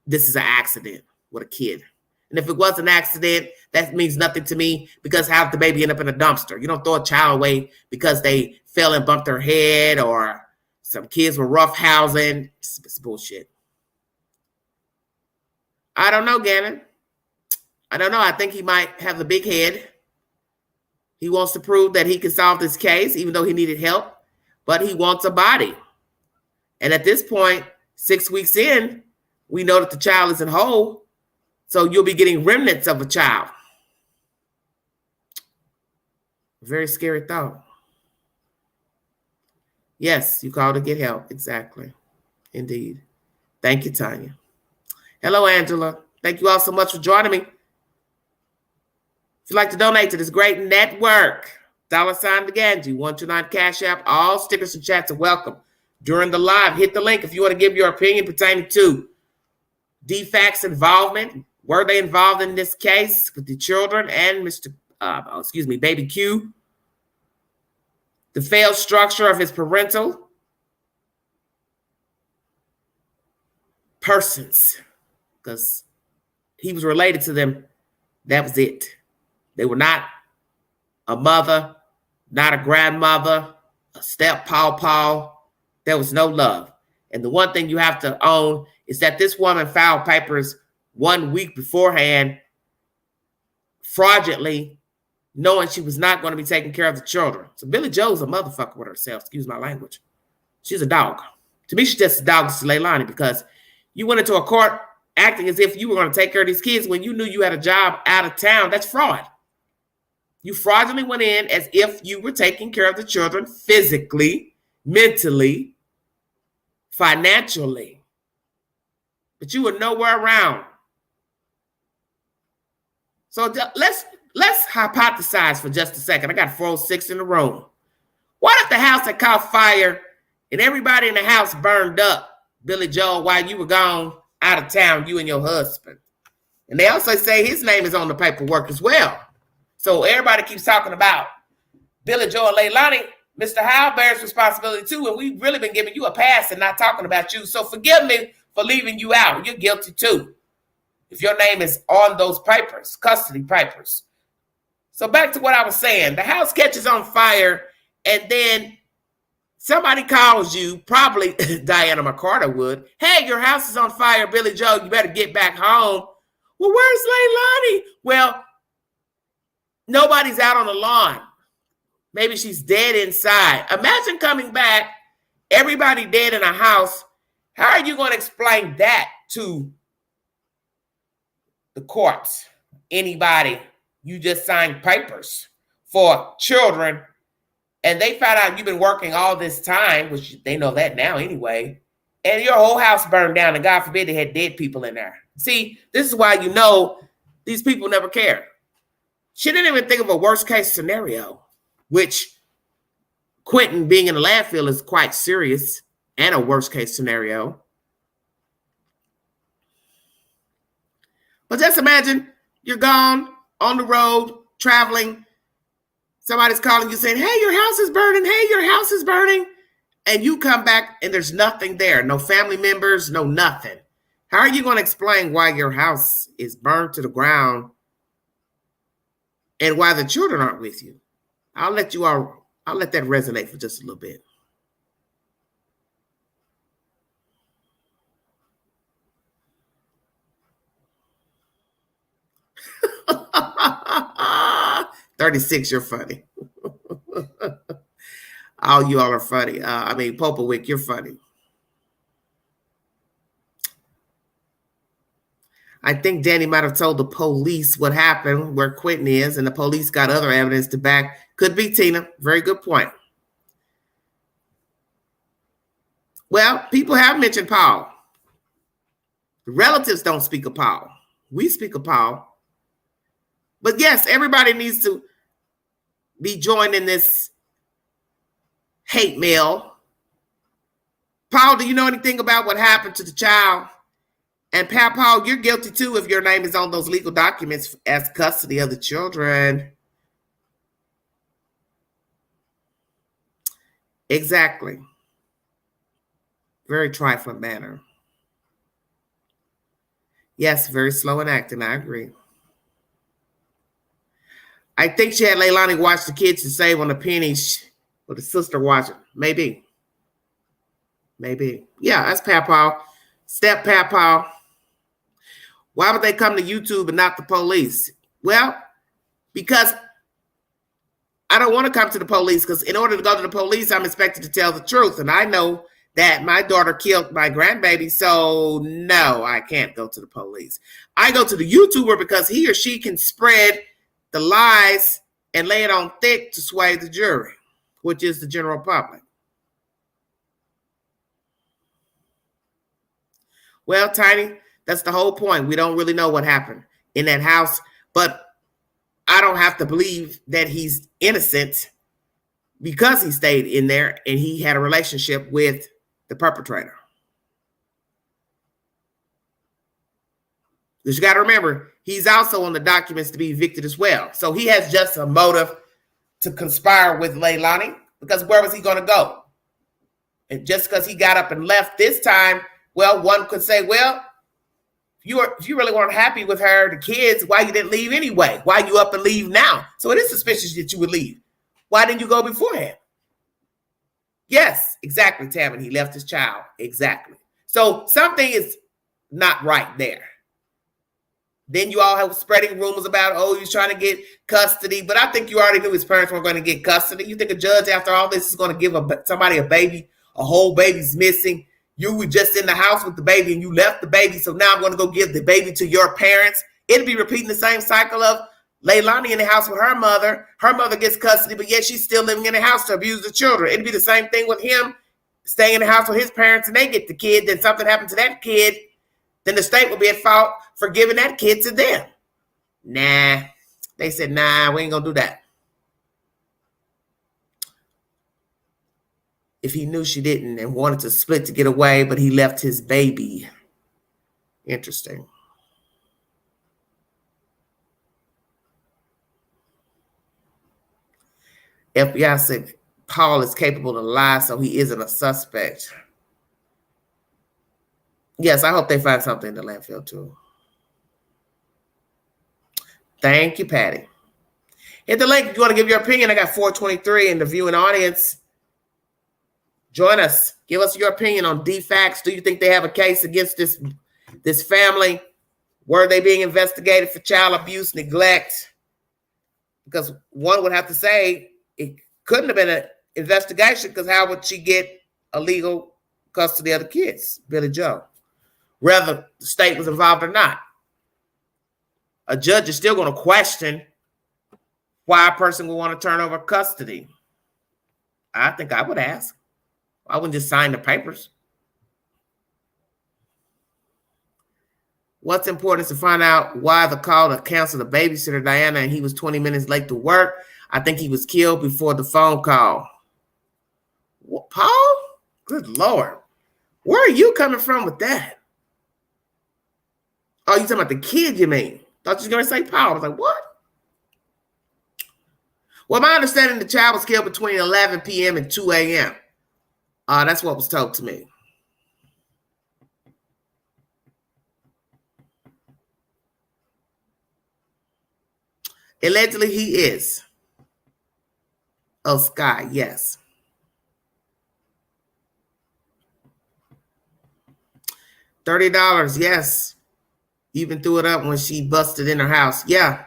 this is an accident with a kid. And if it was an accident, that means nothing to me, because how did the baby end up in a dumpster? You don't throw a child away because they fell and bumped their head or some kids were roughhousing. It's bullshit. I don't know, Gannon. I don't know. I think he might have the big head. He wants to prove that he can solve this case, even though he needed help, but he wants a body. And at this point, 6 weeks in, we know that the child isn't whole. So you'll be getting remnants of a child. Very scary thought. Yes, you called to get help. Exactly. Indeed. Thank you, Tanya. Hello, Angela. Thank you all so much for joining me. If you'd like to donate to this great network, $sign Ganji, 129 Cash App, all stickers and chats are welcome. During the live, hit the link if you want to give your opinion pertaining to Dfcs involvement. Were they involved in this case with the children and Baby Q? The failed structure of his parental persons, because he was related to them. That was it. They were not a mother, not a grandmother, a step pawpaw. There was no love. And the one thing you have to own is that this woman filed papers 1 week beforehand fraudulently knowing she was not going to be taking care of the children. So Billy Joe's a motherfucker with herself. Excuse my language. She's a dog. To me, she's just a dog to Leilani, because you went into a court acting as if you were going to take care of these kids when you knew you had a job out of town. That's fraud. You fraudulently went in as if you were taking care of the children physically, mentally, financially. But you were nowhere around. So let's hypothesize for just a second. I got 406 in the room. What if the house had caught fire and everybody in the house burned up, Billy Joel, while you were gone out of town, you and your husband? And they also say his name is on the paperwork as well. So everybody keeps talking about Billy Joel and Leilani. Mr. Howell bears responsibility too, and we've really been giving you a pass and not talking about you. So forgive me for leaving you out. You're guilty too, if your name is on those papers, custody papers. So back to what I was saying. The house catches on fire, and then somebody calls you, probably Diana McCarter would. Hey, your house is on fire, Billy Joe. You better get back home. Well, where's Leilani? Well, nobody's out on the lawn. Maybe she's dead inside. Imagine coming back, everybody dead in a house. How are you going to explain that to the courts? Anybody? You just signed papers for children, and they found out you've been working all this time, which they know that now anyway, and your whole house burned down, and God forbid they had dead people in there. See, this is why you know these people never care. She didn't even think of a worst case scenario, which Quinton being in the landfill is quite serious and a worst case scenario. But just imagine you're gone on the road, traveling. Somebody's calling you saying, hey, your house is burning. Hey, your house is burning. And you come back and there's nothing there. No family members, no nothing. How are you going to explain why your house is burned to the ground and why the children aren't with you? I'll let that resonate for just a little bit. $36, you're funny. All you all are funny. Popowick, you're funny. I think Danny might have told the police what happened, where Quinton is, and the police got other evidence to back. Could be, Tina. Very good point. Well, people have mentioned Paul. The relatives don't speak of Paul. We speak of Paul. But yes, everybody needs to be joined in this hate mail. Paul, do you know anything about what happened to the child? And Paul, you're guilty too if your name is on those legal documents as custody of the children. Exactly. Very trifling manner. Yes, very slow in acting. I agree. I think she had Leilani watch the kids to save on the pennies, or the sister watching. Maybe. Yeah, that's Paul. Step Paul. Why would they come to YouTube and not the police? Well, because I don't want to come to the police, because in order to go to the police, I'm expected to tell the truth. And I know that my daughter killed my grandbaby, so no, I can't go to the police. I go to the YouTuber because he or she can spread the lies and lay it on thick to sway the jury, which is the general public. Well, Tiny, that's the whole point. We don't really know what happened in that house, but I don't have to believe that he's innocent because he stayed in there and he had a relationship with the perpetrator. Because you got to remember, he's also on the documents to be evicted as well. So he has just a motive to conspire with Leilani, because where was he going to go? And just because he got up and left this time, well, one could say, well, if you really weren't happy with her, the kids, why you didn't leave anyway? Why you up and leave now? So it is suspicious that you would leave. Why didn't you go beforehand? Yes, exactly, Tammy. He left his child. Exactly. So something is not right there. Then you all have spreading rumors about, oh, he's trying to get custody. But I think you already knew his parents weren't going to get custody. You think a judge, after all this, is going to give somebody a baby, a whole baby's missing? You were just in the house with the baby and you left the baby, so now I'm going to go give the baby to your parents. It'll be repeating the same cycle of Leilani in the house with her mother. Her mother gets custody, but yet she's still living in the house to abuse the children. It'll be the same thing with him staying in the house with his parents and they get the kid. Then something happened to that kid. Then the state will be at fault for giving that kid to them. Nah. They said, nah, we ain't going to do that. If he knew she didn't and wanted to split to get away, but he left his baby. Interesting. FBI said Paul is capable to lie, so he isn't a suspect. Yes, I hope they find something in the landfill too. Thank you, Patty. Hit the link if you want to give your opinion. I got 423 in the viewing audience. Join us. Give us your opinion on Dfcs. Do you think they have a case against this family? Were they being investigated for child abuse, neglect? Because one would have to say it couldn't have been an investigation, because how would she get a legal custody of the kids, Billy Joe? Whether the state was involved or not. A judge is still going to question why a person would want to turn over custody. I think I would ask. I wouldn't just sign the papers. What's important is to find out why the call to cancel the babysitter, Diana, and he was 20 minutes late to work. I think he was killed before the phone call. What, Paul? Good Lord. Where are you coming from with that? Oh, you talking about the kid, you mean? Thought you were going to say Paul. I was like, what? Well, my understanding, the child was killed between 11 p.m. and 2 a.m. That's what was told to me. Allegedly, he is. Oh, Sky, yes. $30, yes. Even threw it up when she busted in her house. Yeah.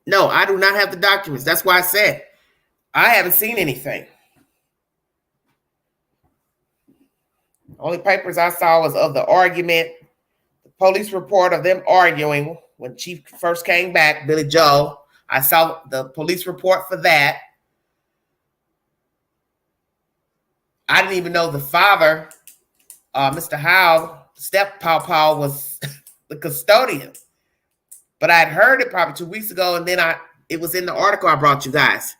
No, I do not have the documents. That's why I said I haven't seen anything. Only papers I saw was of the argument, the police report of them arguing when she first came back, Billy Joe. I saw the police report for that. I didn't even know the father, Mr. Howe, step Paul was the custodian. But I'd heard it probably 2 weeks ago, and then it was in the article I brought you guys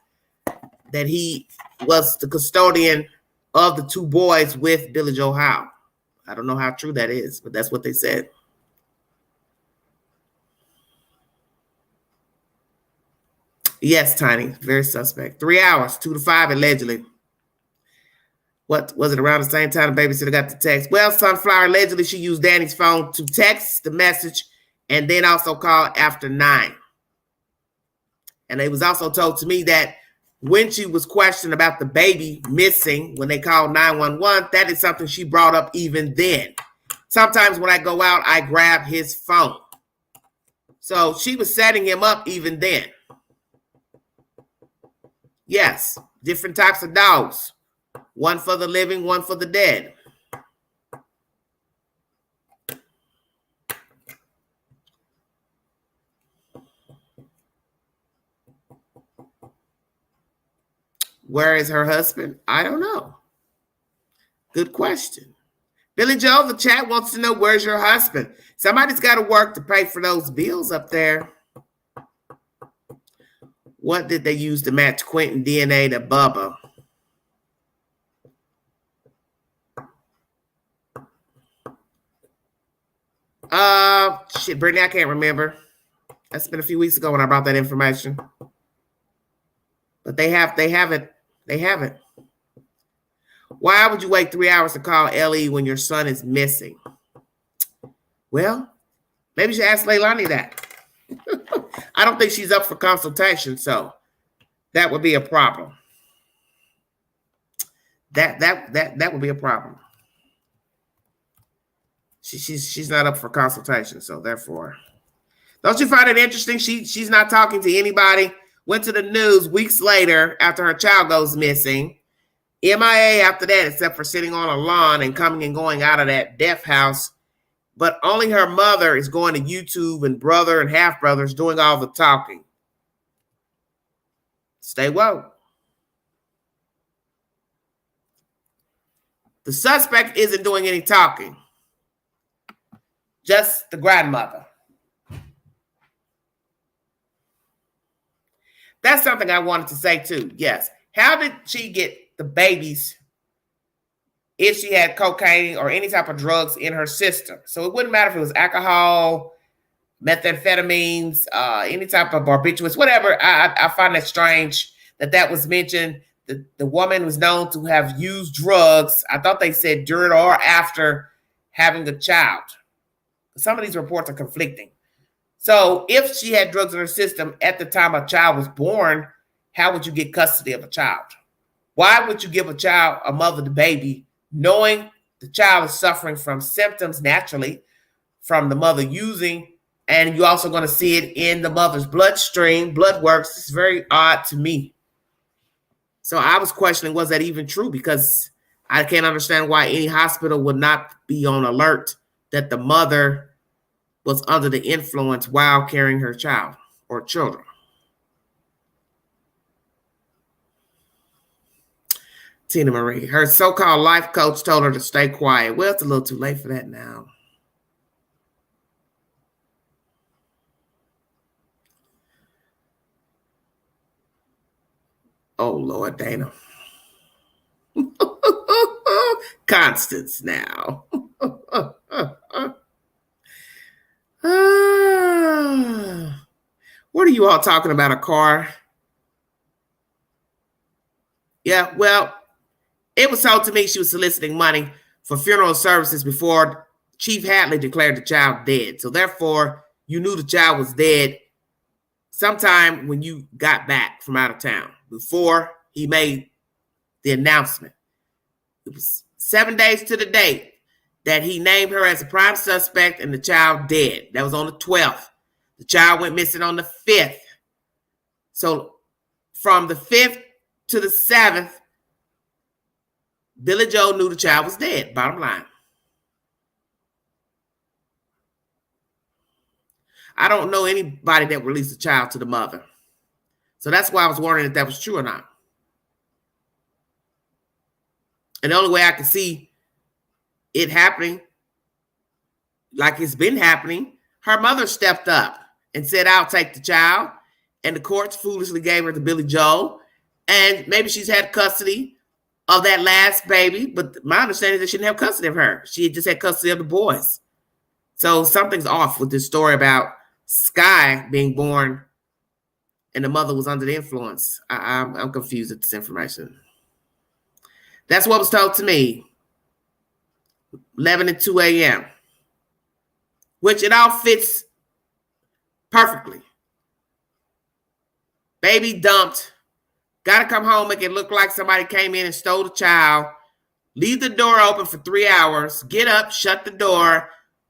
that he was the custodian of the two boys with Billy Joe Howe. I don't know how true that is, but that's what they said. Yes, Tiny, very suspect. 3 hours, 2 to 5 allegedly. What was it, around the same time the babysitter got the text? Well, Sunflower, allegedly she used Danny's phone to text the message and then also call after 9. And it was also told to me that when she was questioned about the baby missing, when they called 911, that is something she brought up even then. Sometimes when I go out, I grab his phone. So she was setting him up even then. Yes, different types of dogs. One for the living, one for the dead. Where is her husband? I don't know. Good question. Billy Joe, the chat wants to know, where's your husband? Somebody's got to work to pay for those bills up there. What did they use to match Quinton DNA to Bubba? Shit, Brittany, I can't remember. That's been a few weeks ago when I brought that information. But they have it. They have it. Why would you wait 3 hours to call Ellie when your son is missing? Well, maybe you should ask Leilani that. I don't think she's up for consultation, so that would be a problem. That would be a problem. She's not up for consultation, so therefore, don't you find it interesting? She's not talking to anybody. Went to the news weeks later after her child goes missing. MIA after that, except for sitting on a lawn and coming and going out of that death house. But only her mother is going to YouTube, and brother and half brothers doing all the talking. Stay woke. The suspect isn't doing any talking. Just the grandmother. That's something I wanted to say too. Yes. How did she get the babies if she had cocaine or any type of drugs in her system? So it wouldn't matter if it was alcohol, methamphetamines, any type of barbiturates, whatever. I find that strange that was mentioned. The woman was known to have used drugs. I thought they said during or after having a child. Some of these reports are conflicting. So if she had drugs in her system at the time a child was born, how would you get custody of a child? Why would you give a mother the baby, knowing the child is suffering from symptoms naturally from the mother using, and you're also going to see it in the mother's bloodstream, blood works? It's very odd to me. So I was questioning, was that even true? Because I can't understand why any hospital would not be on alert that the mother was under the influence while carrying her child or children. Tina Marie, her so-called life coach told her to stay quiet. Well, it's a little too late for that now. Oh, Lord, Dana. Constance now. What are you all talking about? A car? Yeah, well, it was told to me she was soliciting money for funeral services before Chief Hadley declared the child dead. So therefore, you knew the child was dead sometime when you got back from out of town, before he made the announcement. It was 7 days to the date that he named her as a prime suspect and the child dead. That was on the 12th. The child went missing on the 5th. So from the 5th to the 7th, Billy Joe knew the child was dead, bottom line. I don't know anybody that released a child to the mother. So that's why I was wondering if that was true or not. And the only way I could see it happening, like it's been happening, her mother stepped up and said, I'll take the child. And the courts foolishly gave her to Billy Joe. And maybe she's had custody of that last baby. But my understanding is that she didn't have custody of her. She just had custody of the boys. So something's off with this story about Sky being born and the mother was under the influence. I'm confused at this information. That's what was told to me. 11 and 2 a.m. Which it all fits perfectly. Baby dumped. Got to come home, make it look like somebody came in and stole the child. Leave the door open for 3 hours. Get up, shut the door.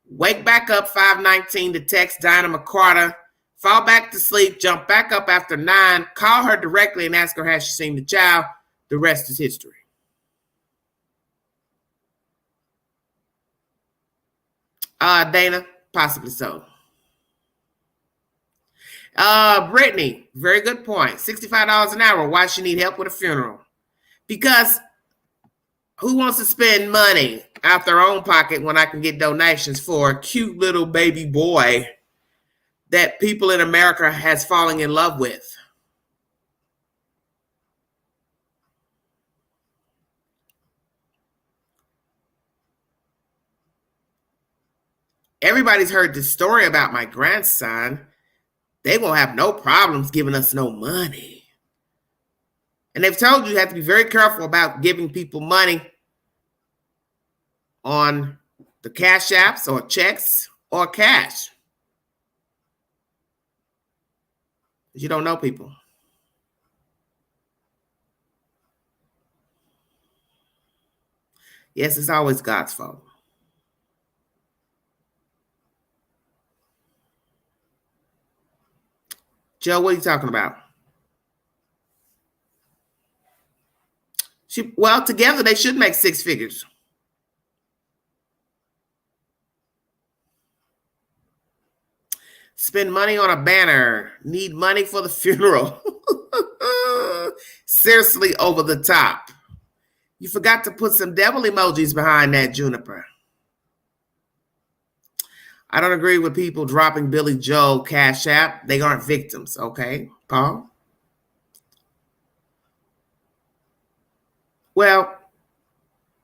Wake back up 5:19 to text Dinah McCarter. Fall back to sleep. Jump back up after 9. Call her directly and ask her, has she seen the child? The rest is history. Dana, possibly so. Brittany, very good point. $65 an hour. Why she need help with a funeral? Because who wants to spend money out their own pocket when I can get donations for a cute little baby boy that people in America has fallen in love with? Everybody's heard this story about my grandson. They won't have no problems giving us no money. And they've told you have to be very careful about giving people money on the cash apps or checks or cash. You don't know people. Yes, it's always God's fault. Joe, what are you talking about? Well, together they should make six figures. Spend money on a banner. Need money for the funeral. Seriously, over the top. You forgot to put some devil emojis behind that, Juniper. I don't agree with people dropping Billy Joel Cash App. They aren't victims, okay, Paul? Well,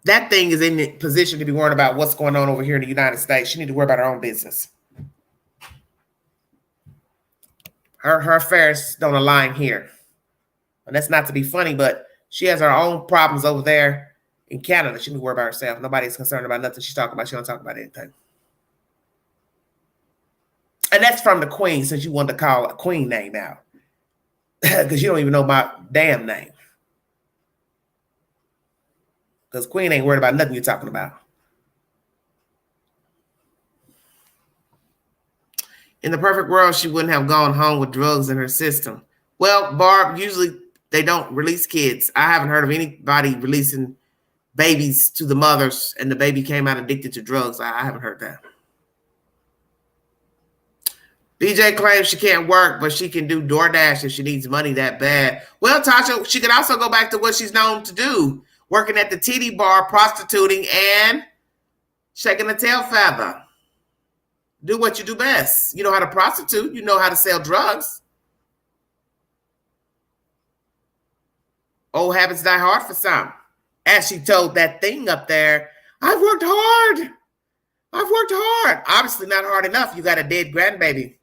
that thing is in the position to be worried about what's going on over here in the United States. She need to worry about her own business. Her affairs don't align here. And that's not to be funny, but she has her own problems over there in Canada. She need to worry about herself. Nobody's concerned about nothing she's talking about. She don't talk about anything. And that's from the Queen, since you wanted to call a Queen name out. Because you don't even know my damn name. Because Queen ain't worried about nothing you're talking about. In the perfect world, she wouldn't have gone home with drugs in her system. Well, Barb, usually they don't release kids. I haven't heard of anybody releasing babies to the mothers and the baby came out addicted to drugs. I haven't heard that. BJ claims she can't work, but she can do DoorDash if she needs money that bad. Well, Tasha, she could also go back to what she's known to do, working at the titty bar, prostituting, and shaking a tail feather. Do what you do best. You know how to prostitute. You know how to sell drugs. Old habits die hard for some. As she told that thing up there, I've worked hard. I've worked hard. Obviously not hard enough. You got a dead grandbaby.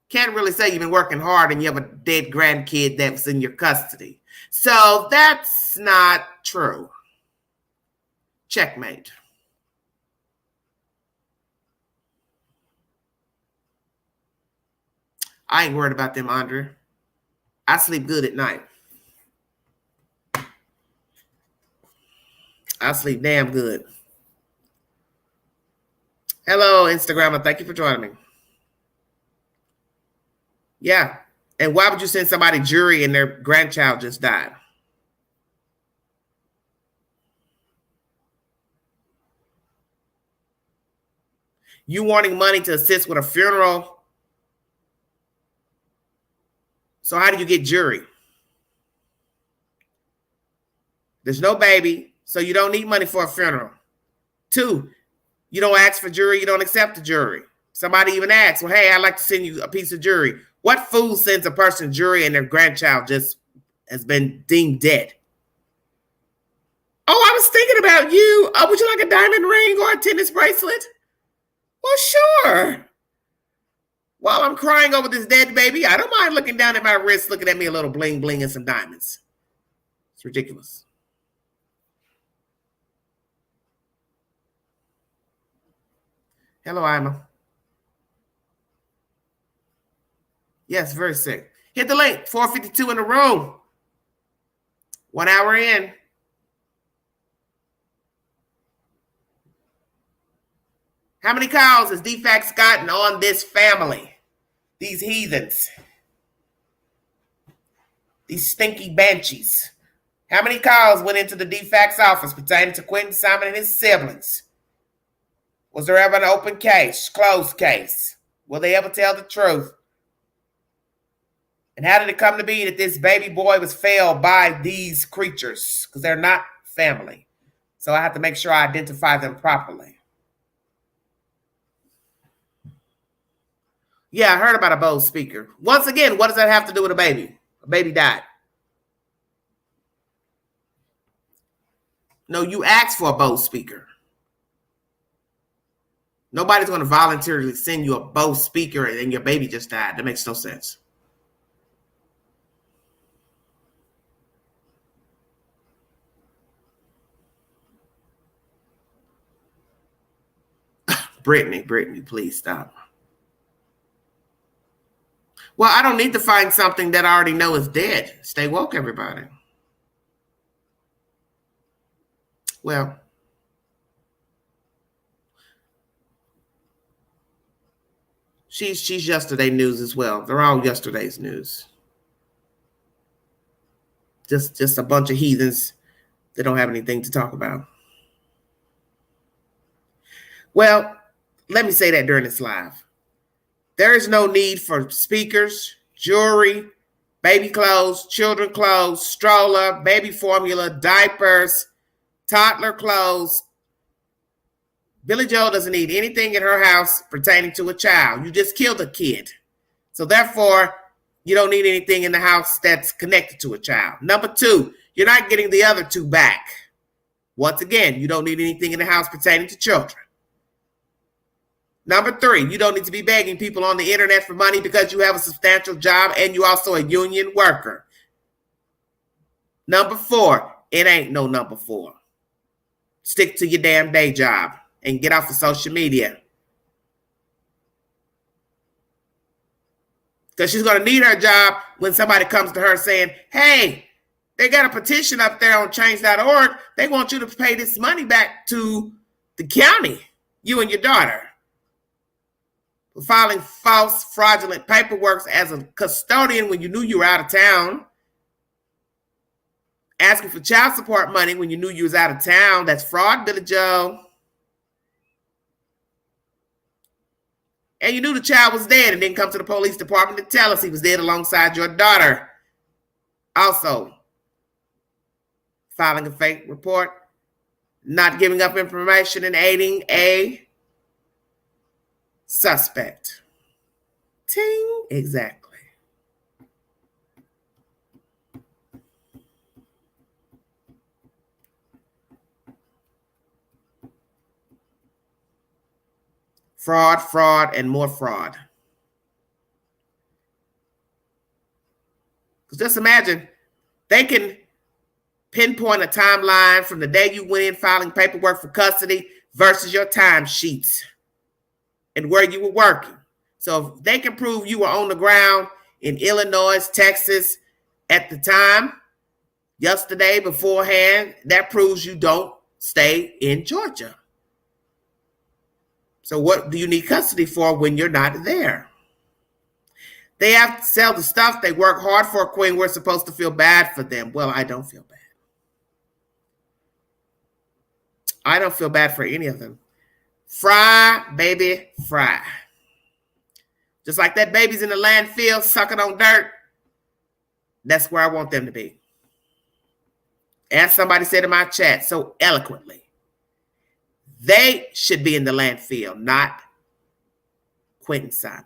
Can't really say you've been working hard and you have a dead grandkid that's in your custody. So that's not true. Checkmate. I ain't worried about them, Andre. I sleep good at night. I sleep damn good. Hello, Instagrammer. Thank you for joining me. Yeah. And why would you send somebody jury and their grandchild just died? You wanting money to assist with a funeral? So how do you get jury? There's no baby, so you don't need money for a funeral. 2, you don't ask for jury, you don't accept the jury. Somebody even asks, well, hey, I'd like to send you a piece of jury. What fool sends a person jury and their grandchild just has been deemed dead? Oh, I was thinking about you. Oh, would you like a diamond ring or a tennis bracelet? Well, sure. While I'm crying over this dead baby, I don't mind looking down at my wrist, looking at me a little bling bling and some diamonds. It's ridiculous. Hello, Ima. Yes, very sick. Hit the link. 4:52 in the room. 1 hour in. How many calls has Dfcs gotten on this family? These heathens. These stinky banshees. How many calls went into the Dfcs office pertaining to Quinton Simon and his siblings? Was there ever an open case, closed case? Will they ever tell the truth? And how did it come to be that this baby boy was failed by these creatures? Because they're not family. So I have to make sure I identify them properly. Yeah, I heard about a Bose speaker. Once again, what does that have to do with a baby? A baby died. No, you asked for a Bose speaker. Nobody's going to voluntarily send you a Bose speaker and your baby just died. That makes no sense. Brittany, please stop. Well, I don't need to find something that I already know is dead. Stay woke, everybody. Well, She's yesterday news as well. They're all yesterday's news. Just a bunch of heathens that don't have anything to talk about. Well, let me say that during this live. There is no need for speakers, jewelry, baby clothes, children clothes, stroller, baby formula, diapers, toddler clothes. Billy Joel doesn't need anything in her house pertaining to a child. You just killed a kid. So therefore, you don't need anything in the house that's connected to a child. Number two, you're not getting the other two back. Once again, you don't need anything in the house pertaining to children. Number three, you don't need to be begging people on the internet for money because you have a substantial job and you're also a union worker. Number four, it ain't no number four. Stick to your damn day job and get off of social media. Because she's going to need her job when somebody comes to her saying, hey, they got a petition up there on change.org. They want you to pay this money back to the county, you and your daughter, for filing false, fraudulent paperwork as a custodian when you knew you were out of town, asking for child support money when you knew you was out of town. That's fraud, Billy Joe. And you knew the child was dead and didn't come to the police department to tell us he was dead alongside your daughter. Also, filing a fake report, not giving up information, and aiding a suspect. Ting, exactly. Fraud, fraud, and more fraud. Because just imagine, they can pinpoint a timeline from the day you went in filing paperwork for custody versus your time sheets and where you were working. So if they can prove you were on the ground in Illinois, Texas at the time, yesterday, beforehand, that proves you don't stay in Georgia. So what do you need custody for when you're not there? They have to sell the stuff they work hard for, Queen. We're supposed to feel bad for them. Well, I don't feel bad. I don't feel bad for any of them. Fry, baby, fry. Just like that baby's in the landfill sucking on dirt, that's where I want them to be. As somebody said in my chat so eloquently, they should be in the landfill, not Quinton Simon.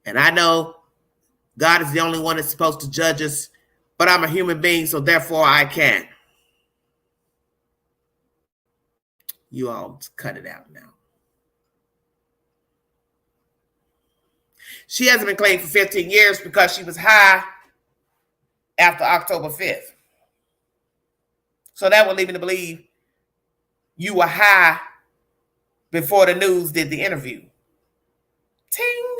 And I know God is the only one that's supposed to judge us, but I'm a human being, so therefore I can. You all cut it out now. She hasn't been claimed for 15 years because she was high after October 5th. So that would lead me to believe you were high before the news did the interview. Ting.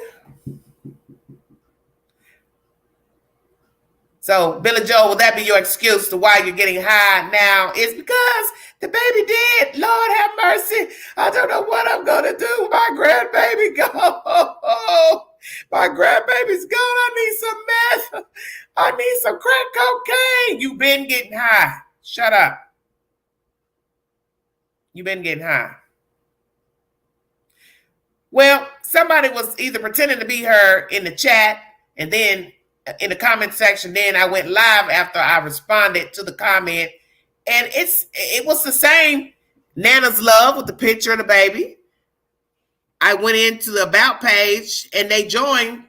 So, Billy Joel, will that be your excuse to why you're getting high now? It's because the baby dead. Lord have mercy. I don't know what I'm going to do. My grandbaby gone. My grandbaby's gone. I need some meth. I need some crack cocaine. You've been getting high. Shut up. You've been getting high. Well, somebody was either pretending to be her in the chat and then in the comment section. Then I went live after I responded to the comment. And it was the same Nana's Love with the picture of the baby. I went into the About page and they joined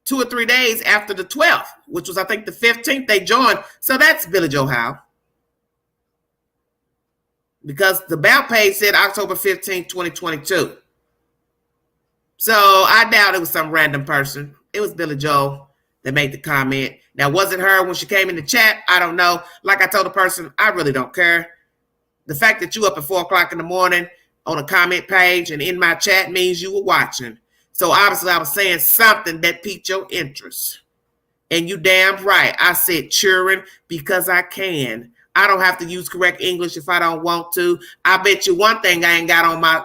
2 or 3 days after the 12th, which was, I think, the 15th they joined. So that's Billy Joe Howe. Because the About page said October 15th, 2022. So I doubt it was some random person. It was Billy Joel that made the comment. Now, was it her when she came in the chat? I don't know. Like I told the person, I really don't care. The fact that you up at 4 o'clock in the morning on a comment page and in my chat means you were watching. So obviously I was saying something that piqued your interest. And you damn right. I said cheering because I can. I don't have to use correct English if I don't want to. I bet you one thing I ain't got on my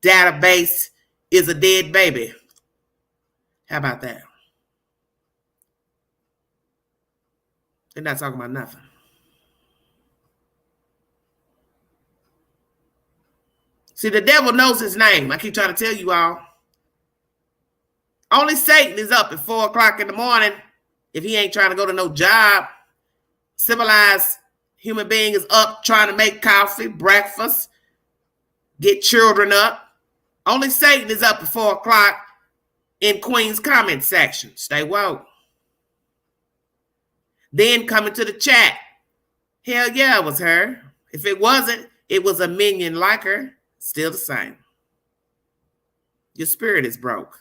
database is a dead baby. How about that? They're not talking about nothing. See, the devil knows his name. I keep trying to tell you all. Only Satan is up at 4 o'clock in the morning if he ain't trying to go to no job. Civilized human being is up trying to make coffee, breakfast, get children up. Only Satan is up at 4 o'clock in Queen's comment section. Stay woke. Then coming to the chat. Hell yeah, it was her. If it wasn't, it was a minion like her. Still the same. Your spirit is broke.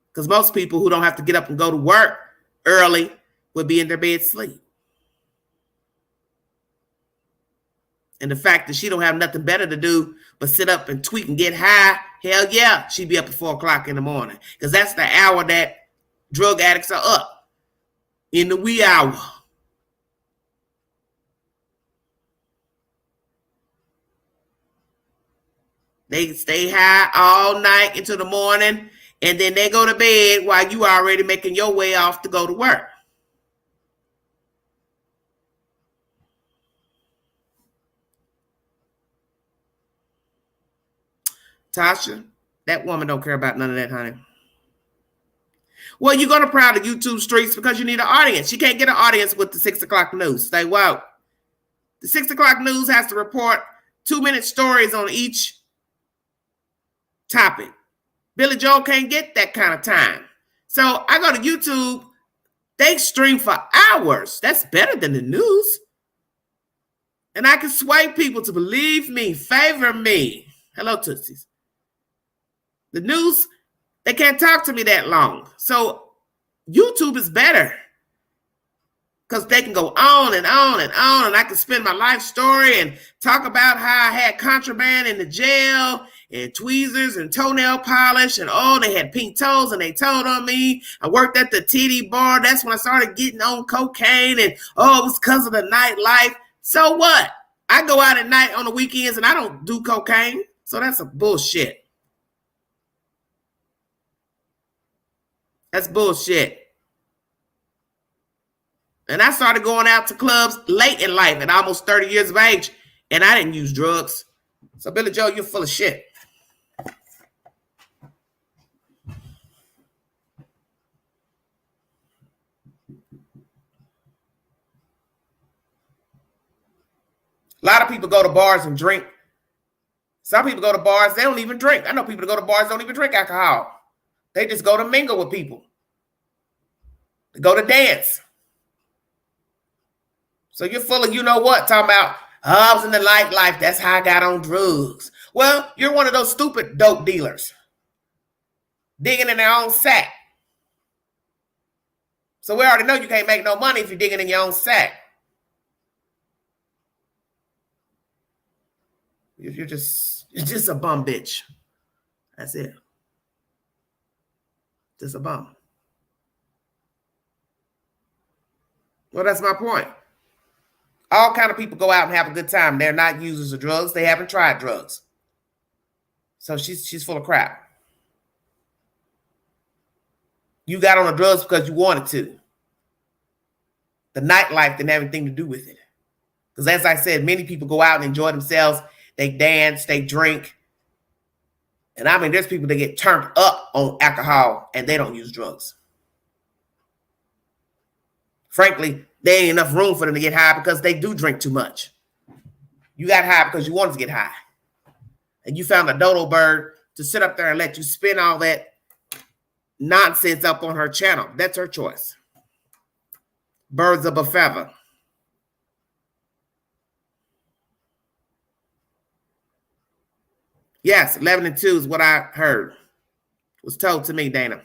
Because most people who don't have to get up and go to work early would be in their bed sleep. And the fact that she don't have nothing better to do but sit up and tweet and get high, hell yeah, she'd be up at 4 o'clock in the morning. Because that's the hour that drug addicts are up. In the wee hour. They stay high all night into the morning, and then they go to bed while you are already making your way off to go to work. Tasha, that woman don't care about none of that, honey. Well, you're going to proud of YouTube streets because you need an audience. You can't get an audience with the 6 o'clock news. Stay woke. The 6 o'clock news has to report 2-minute stories on each topic. Billy Joel can't get that kind of time. So I go to YouTube. They stream for hours. That's better than the news. And I can sway people to believe me, favor me. Hello, Tootsies. The news, they can't talk to me that long. So YouTube is better because they can go on and on and on. And I can spend my life story and talk about how I had contraband in the jail and tweezers and toenail polish. And oh, they had pink toes and they told on me. I worked at the TD bar. That's when I started getting on cocaine. And oh, it was because of the nightlife. So what? I go out at night on the weekends and I don't do cocaine. So that's a bullshit. That's bullshit. And I started going out to clubs late in life at almost 30 years of age, and I didn't use drugs. So, Billy Joe, you're full of shit. A lot of people go to bars and drink. Some people go to bars, they don't even drink. I know people that go to bars don't even drink alcohol. They just go to mingle with people. They go to dance. So you're full of you know what, talking about, I was in the nightlife. That's how I got on drugs. Well, you're one of those stupid dope dealers. Digging in their own sack. So we already know you can't make no money if you're digging in your own sack. You're just a bum bitch. That's it. Just a bum. Well, that's my point. All kind of people go out and have a good time. They're not users of drugs. They haven't tried drugs. So she's full of crap. You got on the drugs because you wanted to. The nightlife didn't have anything to do with it. Because as I said, many people go out and enjoy themselves. They dance, they drink. And I mean, there's people that get turned up on alcohol and they don't use drugs. Frankly, there ain't enough room for them to get high because they do drink too much. You got high because you wanted to get high. And you found a dodo bird to sit up there and let you spin all that nonsense up on her channel. That's her choice. Birds of a feather. Yes, 11 and 2 is what I heard. It was told to me, Dana.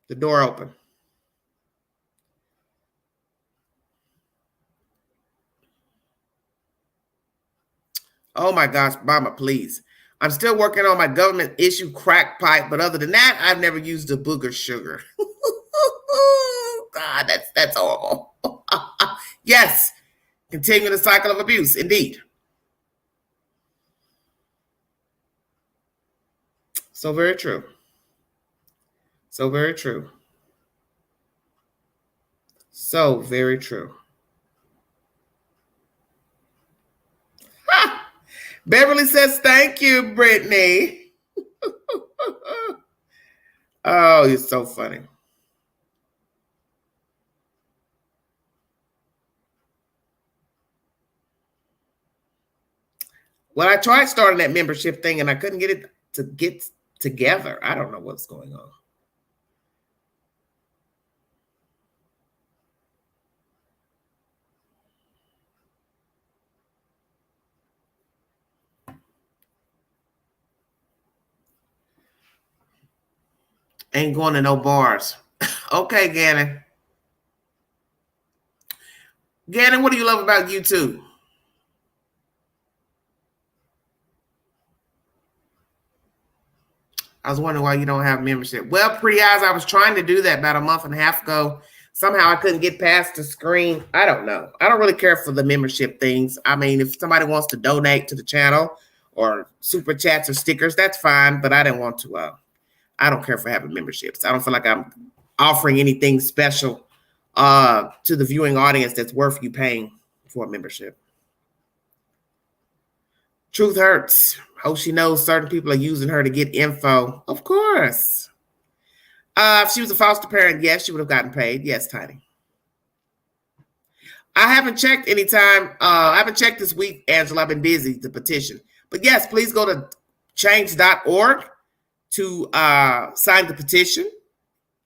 The door open. Oh my gosh, Mama, please. I'm still working on my government issue crack pipe, but other than that, I've never used a booger sugar. God, that's horrible. Yes, continue the cycle of abuse, indeed. So very true. So very true. So very true. Ha! Beverly says, thank you, Brittany. Oh, you're so funny. Well, I tried starting that membership thing and I couldn't get it to get together. I don't know what's going on. Ain't going to no bars. Okay, Gannon. Gannon, what do you love about YouTube? I was wondering why you don't have membership. Well, Pretty Eyes, I was trying to do that about a month and a half ago. Somehow I couldn't get past the screen. I don't know. I don't really care for the membership things. I mean, if somebody wants to donate to the channel or super chats or stickers, that's fine. But I didn't want to. I don't care for having memberships. I don't feel like I'm offering anything special to the viewing audience that's worth you paying for a membership. Truth hurts. Hope she knows certain people are using her to get info. Of course. If she was a foster parent, yes, she would have gotten paid. Yes, Tiny. I haven't checked anytime. I haven't checked this week, Angela. I've been busy, the petition. But yes, please go to change.org to sign the petition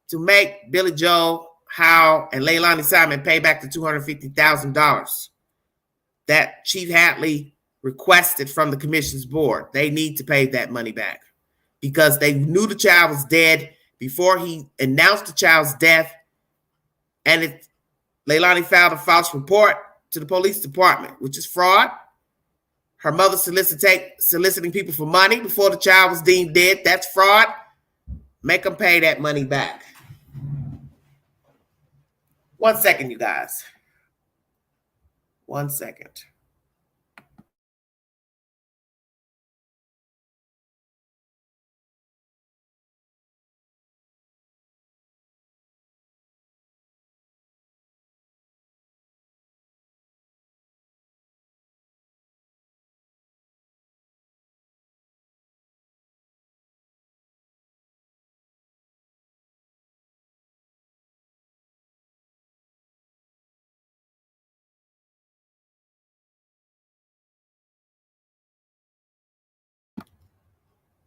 to make Billy Joe, Howe, and Leilani Simon pay back the $250,000 that Chief Hatley requested from the commission's board. They need to pay that money back because they knew the child was dead before he announced the child's death, and Leilani filed a false report to the police department, which is fraud. Her mother soliciting people for money before the child was deemed dead. That's fraud. Make them pay that money back. 1 second, you guys. 1 second.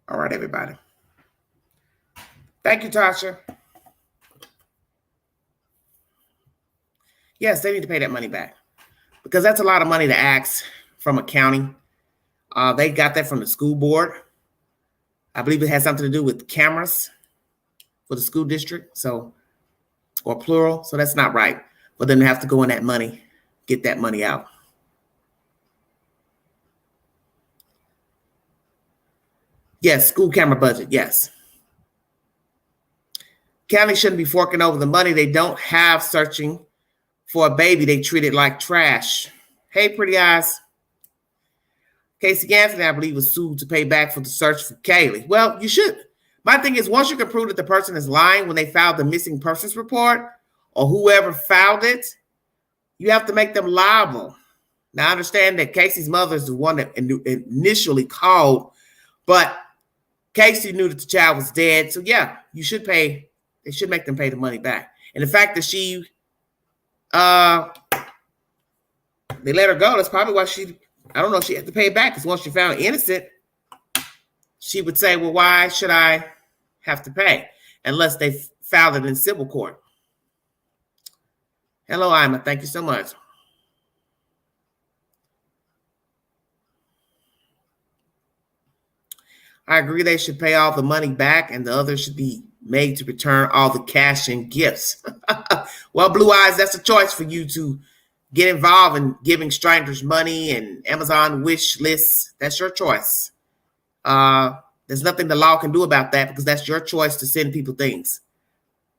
All right, everybody. Thank you, Tasha. Yes, they need to pay that money back because that's a lot of money to ask from a county. They got that from the school board. I believe it has something to do with cameras for the school district, or plural. So that's not right for them to have to go in that money, get that money out. Yes, school camera budget, yes. County shouldn't be forking over the money they don't have searching for a baby they treated like trash. Hey, Pretty Eyes. Casey Anthony, I believe, was sued to pay back for the search for Kaylee. Well, you should. My thing is, once you can prove that the person is lying when they filed the missing persons report or whoever filed it, you have to make them liable. Now, I understand that Casey's mother is the one that initially called, but Casey knew that the child was dead. So, yeah, you should pay. They should make them pay the money back. And the fact that they let her go, that's probably why I don't know if she had to pay it back, because once she found innocent, she would say, well, why should I have to pay? Unless they filed it in civil court. Hello, Ima. Thank you so much. I agree they should pay all the money back and the others should be made to return all the cash and gifts. Well, Blue Eyes, that's a choice for you to get involved in giving strangers money and Amazon wish lists. That's your choice. There's nothing the law can do about that because that's your choice to send people things.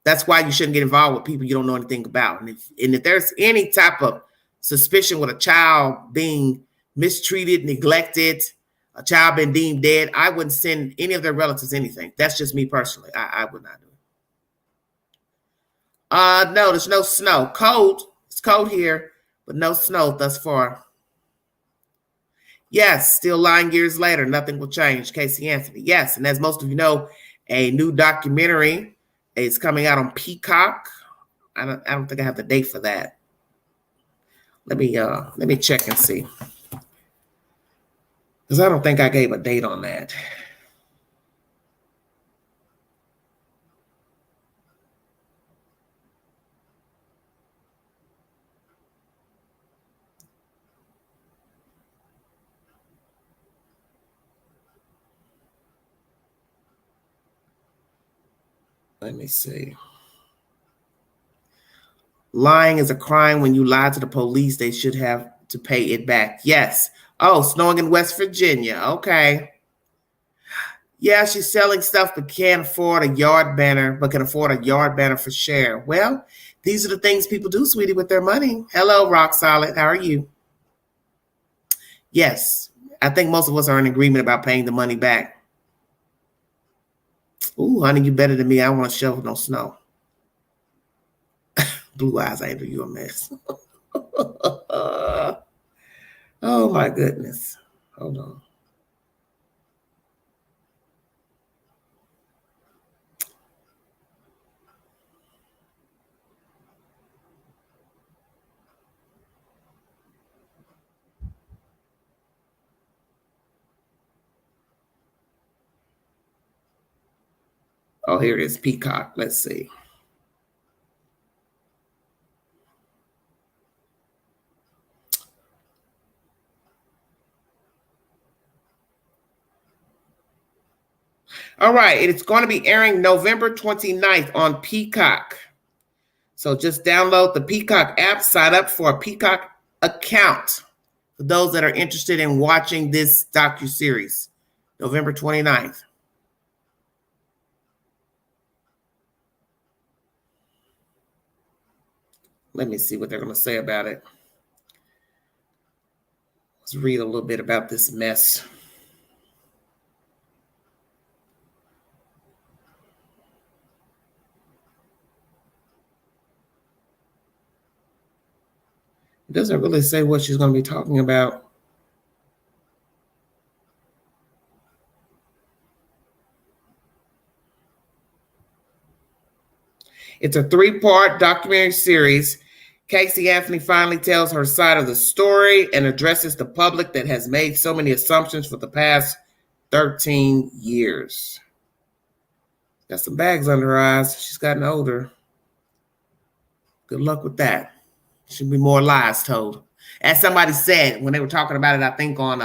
That's why you shouldn't get involved with people you don't know anything about. And if there's any type of suspicion with a child being mistreated, neglected, a child been deemed dead, I wouldn't send any of their relatives anything. That's just me personally. I would not do it. No, there's no snow. Cold. It's cold here, but no snow thus far. Yes, still 9 years later, nothing will change. Casey Anthony. Yes, and as most of you know, a new documentary is coming out on Peacock. I don't think I have the date for that. Let me check and see. Because I don't think I gave a date on that. Let me see. Lying is a crime. When you lie to the police, they should have to pay it back. Yes. Oh, snowing in West Virginia. Okay. Yeah, she's selling stuff but can't afford a yard banner, but can afford a yard banner for share. Well, these are the things people do, sweetie, with their money. Hello, Rock Solid. How are you? Yes. I think most of us are in agreement about paying the money back. Ooh, honey, you better than me. I don't want to shovel no snow. Blue eyes, Angel, you a mess. Oh, my goodness. Hold on. Oh, here it is, Peacock. Let's see. All right, it's going to be airing November 29th on Peacock. So just download the Peacock app, sign up for a Peacock account for those that are interested in watching this docuseries, November 29th. Let me see what they're going to say about it. Let's read a little bit about this mess. It doesn't really say what she's going to be talking about. It's a 3-part documentary series. Casey Anthony finally tells her side of the story and addresses the public that has made so many assumptions for the past 13 years. Got some bags under her eyes. She's gotten older. Good luck with that. Should be more lies told. As somebody said when they were talking about it, I think on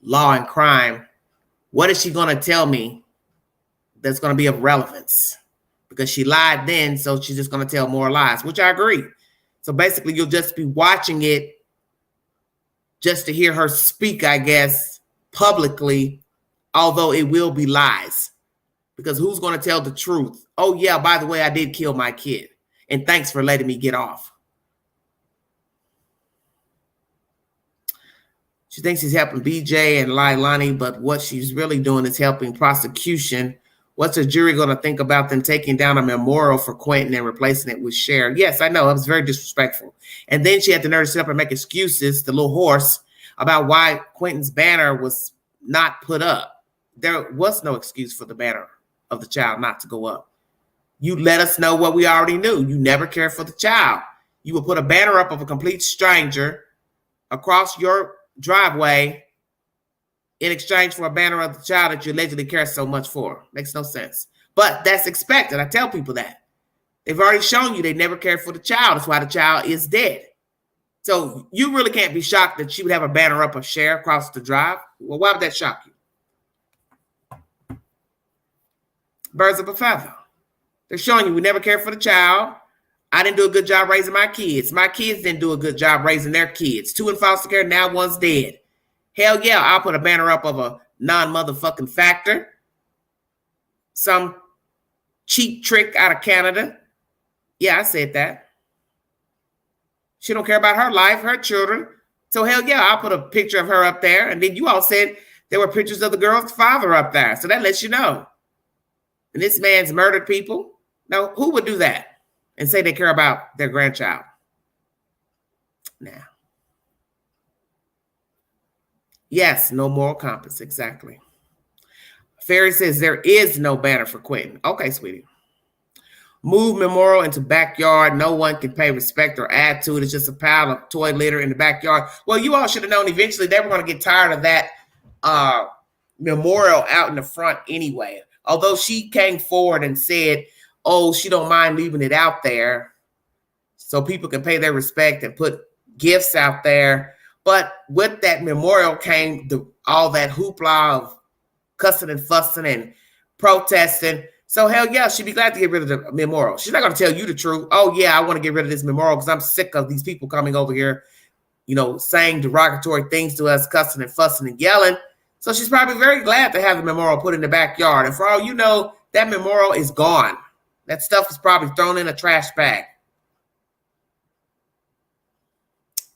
Law and Crime, what is she going to tell me that's going to be of relevance? Because she lied then, so she's just going to tell more lies, which I agree. So basically, you'll just be watching it just to hear her speak, I guess, publicly, although it will be lies. Because who's going to tell the truth? Oh, yeah, by the way, I did kill my kid. And thanks for letting me get off. She thinks she's helping BJ and Lailani, but what she's really doing is helping prosecution. What's a jury going to think about them taking down a memorial for Quinton and replacing it with Cher? Yes, I know. It was very disrespectful. And then she had the nerve to sit up and make excuses, the little horse, about why Quinton's banner was not put up. There was no excuse for the banner of the child not to go up. You let us know what we already knew. You never cared for the child. You would put a banner up of a complete stranger across your driveway in exchange for a banner of the child that you allegedly care so much for. Makes no sense. But that's expected. I tell people that. They've already shown you they never cared for the child. That's why the child is dead. So you really can't be shocked that she would have a banner up of Cher across the drive. Well, why would that shock you? Birds of a feather. They're showing you we never cared for the child. I didn't do a good job raising my kids. My kids didn't do a good job raising their kids. 2 in foster care, now 1's dead. Hell yeah, I'll put a banner up of a non-motherfucking factor. Some cheap trick out of Canada. Yeah, I said that. She don't care about her life, her children. So hell yeah, I'll put a picture of her up there. And then you all said There were pictures of the girl's father up there. So that lets you know. And this man's murdered people. Now, who would do that and say they care about their grandchild? Now. Yes, no moral compass. Exactly. Ferry says there is no banner for Quinton. Okay, sweetie. Move memorial into backyard. No one can pay respect or add to it. It's just a pile of toy litter in the backyard. Well, you all should have known eventually they were going to get tired of that memorial out in the front anyway. Although she came forward and said, oh, she don't mind leaving it out there so people can pay their respect and put gifts out there. But with that memorial came all that hoopla of cussing and fussing and protesting. So hell yeah, she'd be glad to get rid of the memorial. She's not going to tell you the truth. Oh yeah, I want to get rid of this memorial because I'm sick of these people coming over here, saying derogatory things to us, cussing and fussing and yelling. So she's probably very glad to have the memorial put in the backyard. And for all you know, that memorial is gone. That stuff is probably thrown in a trash bag.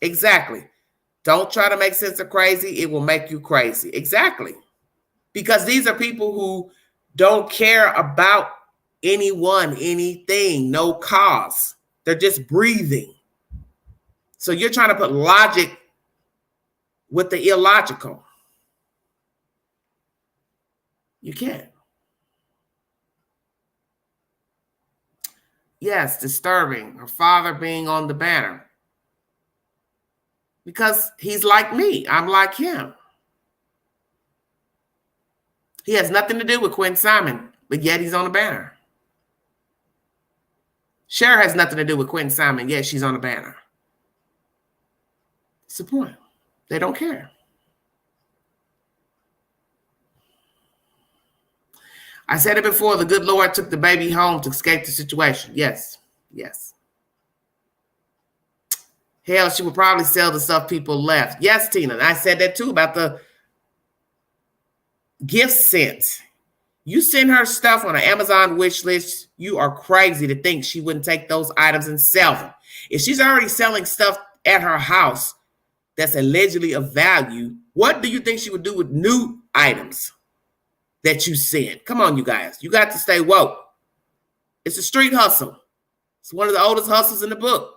Exactly. Don't try to make sense of crazy. It will make you crazy. Exactly. Because these are people who don't care about anyone, anything, no cause. They're just breathing. So you're trying to put logic with the illogical. You can't. Yes, disturbing. Her father being on the banner. Because he's like me. I'm like him. He has nothing to do with Quinton Simon, but yet he's on the banner. Cher has nothing to do with Quinton Simon, yet she's on the banner. That's the point. They don't care. I said it before, the good Lord took the baby home to escape the situation. Yes, yes. Hell, she would probably sell the stuff people left. Yes, Tina, I said that too about the gift sent. You send her stuff on an Amazon wish list, you are crazy to think she wouldn't take those items and sell them. If she's already selling stuff at her house that's allegedly of value, what do you think she would do with new items that you send? Come on, you guys. You got to stay woke. It's a street hustle. It's one of the oldest hustles in the book.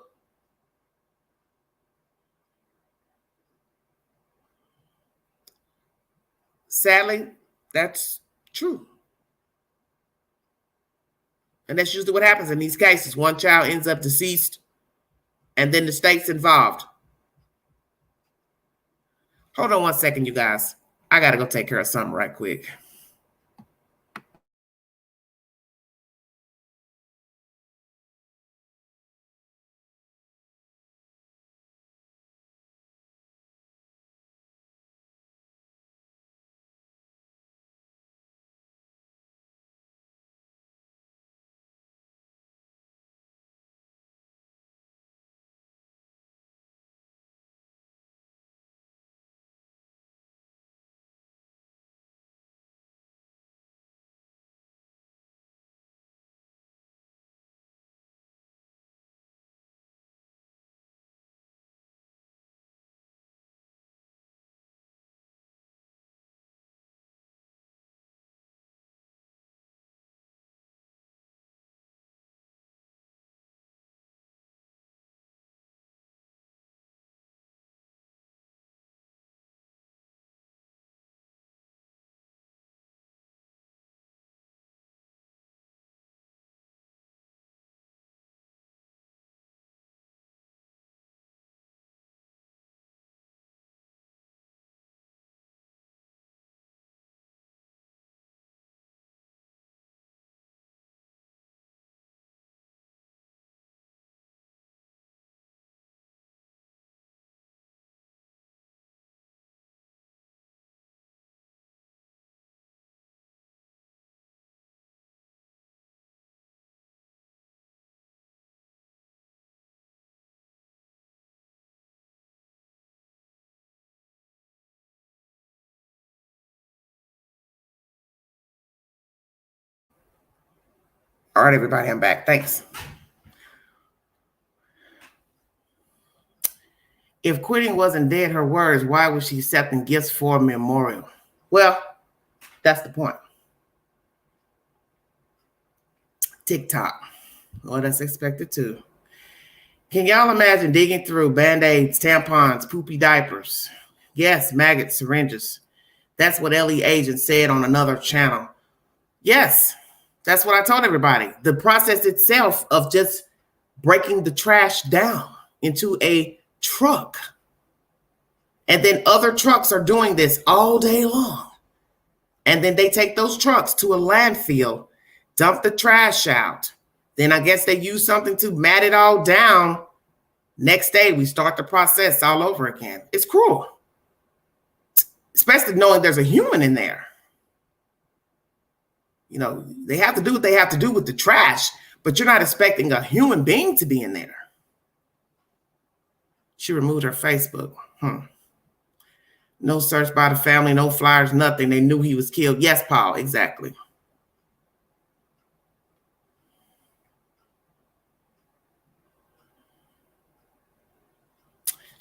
Sadly, that's true. And that's usually what happens in these cases. One child ends up deceased, and then the state's involved. Hold on one second, you guys. I got to go take care of something right quick. All right, everybody, I'm back. Thanks. If Quinton wasn't dead, her words, why was she accepting gifts for a memorial? Well, that's the point. TikTok. Well, that's expected too. Can y'all imagine digging through Band-Aids, tampons, poopy diapers? Yes, maggot syringes. That's what LE agent said on another channel. Yes, that's what I told everybody. The process itself of just breaking the trash down into a truck. And then other trucks are doing this all day long. And then they take those trucks to a landfill, dump the trash out. Then I guess they use something to mat it all down. Next day, we start the process all over again. It's cruel, especially knowing there's a human in there. You know, they have to do what they have to do with the trash, but you're not expecting a human being to be in there. She removed her Facebook. No search by the family, no flyers, nothing. They knew he was killed. Yes, Paul, exactly.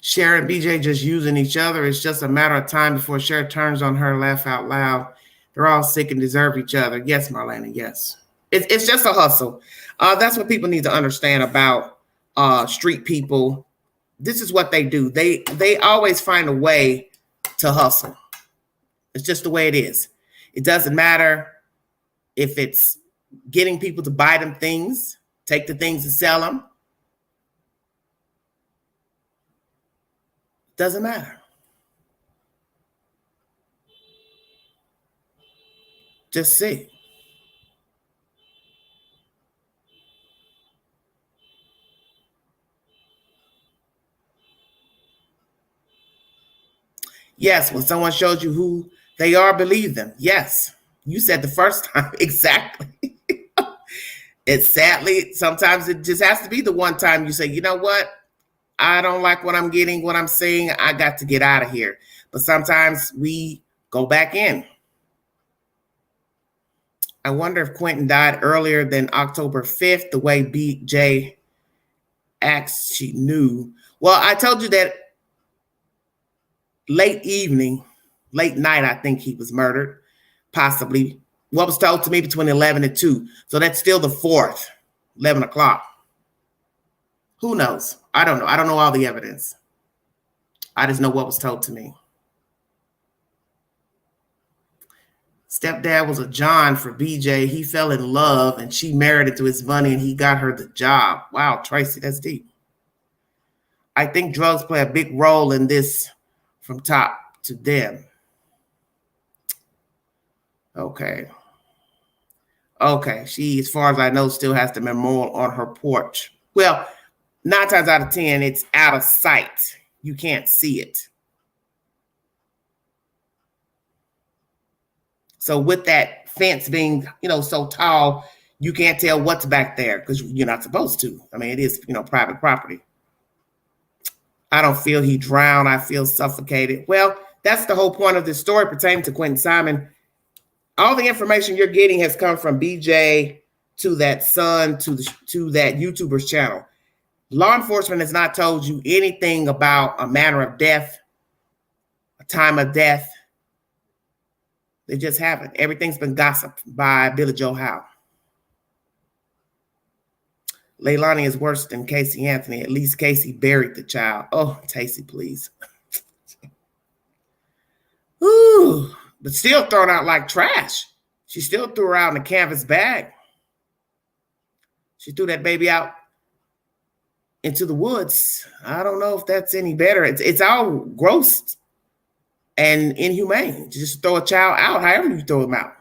Cher and BJ just using each other. It's just a matter of time before Cher turns on her, laugh out loud. They're all sick and deserve each other. Yes, Marlena, yes. It's just a hustle. That's what people need to understand about street people. This is what they do. They always find a way to hustle. It's just the way it is. It doesn't matter if it's getting people to buy them things, take the things and sell them. Doesn't matter. Just see. Yes, when someone shows you who they are, believe them. Yes, you said the first time. Exactly. It's sadly, sometimes it just has to be the one time you say, you know what? I don't like what I'm getting, what I'm seeing. I got to get out of here. But sometimes we go back in. I wonder if Quinton died earlier than October 5th, the way BJ acts, she knew. Well, I told you that late night, I think he was murdered, possibly. What was told to me between 11 and 2. So that's still the 4th, 11 o'clock. Who knows? I don't know. I don't know all the evidence. I just know what was told to me. Stepdad was a John for BJ. He fell in love and she married into his money and he got her the job. Wow, Tracy, that's deep. I think drugs play a big role in this from top to them. Okay. She, as far as I know, still has the memorial on her porch. Well, 9 times out of 10, it's out of sight. You can't see it. So with that fence being, so tall, you can't tell what's back there because you're not supposed to. I mean, it is, private property. I don't feel he drowned. I feel suffocated. Well, that's the whole point of this story pertaining to Quinton Simon. All the information you're getting has come from BJ to that son, to that YouTuber's channel. Law enforcement has not told you anything about a manner of death, a time of death. They just haven't. Everything's been gossiped by Billy Joe Howe. Leilani is worse than Casey Anthony. At least Casey buried the child. Oh, Tacey, please. Ooh, but still thrown out like trash. She still threw her out in a canvas bag. She threw that baby out into the woods. I don't know if that's any better. It's all gross and inhumane. Just throw a child out, however you throw him out.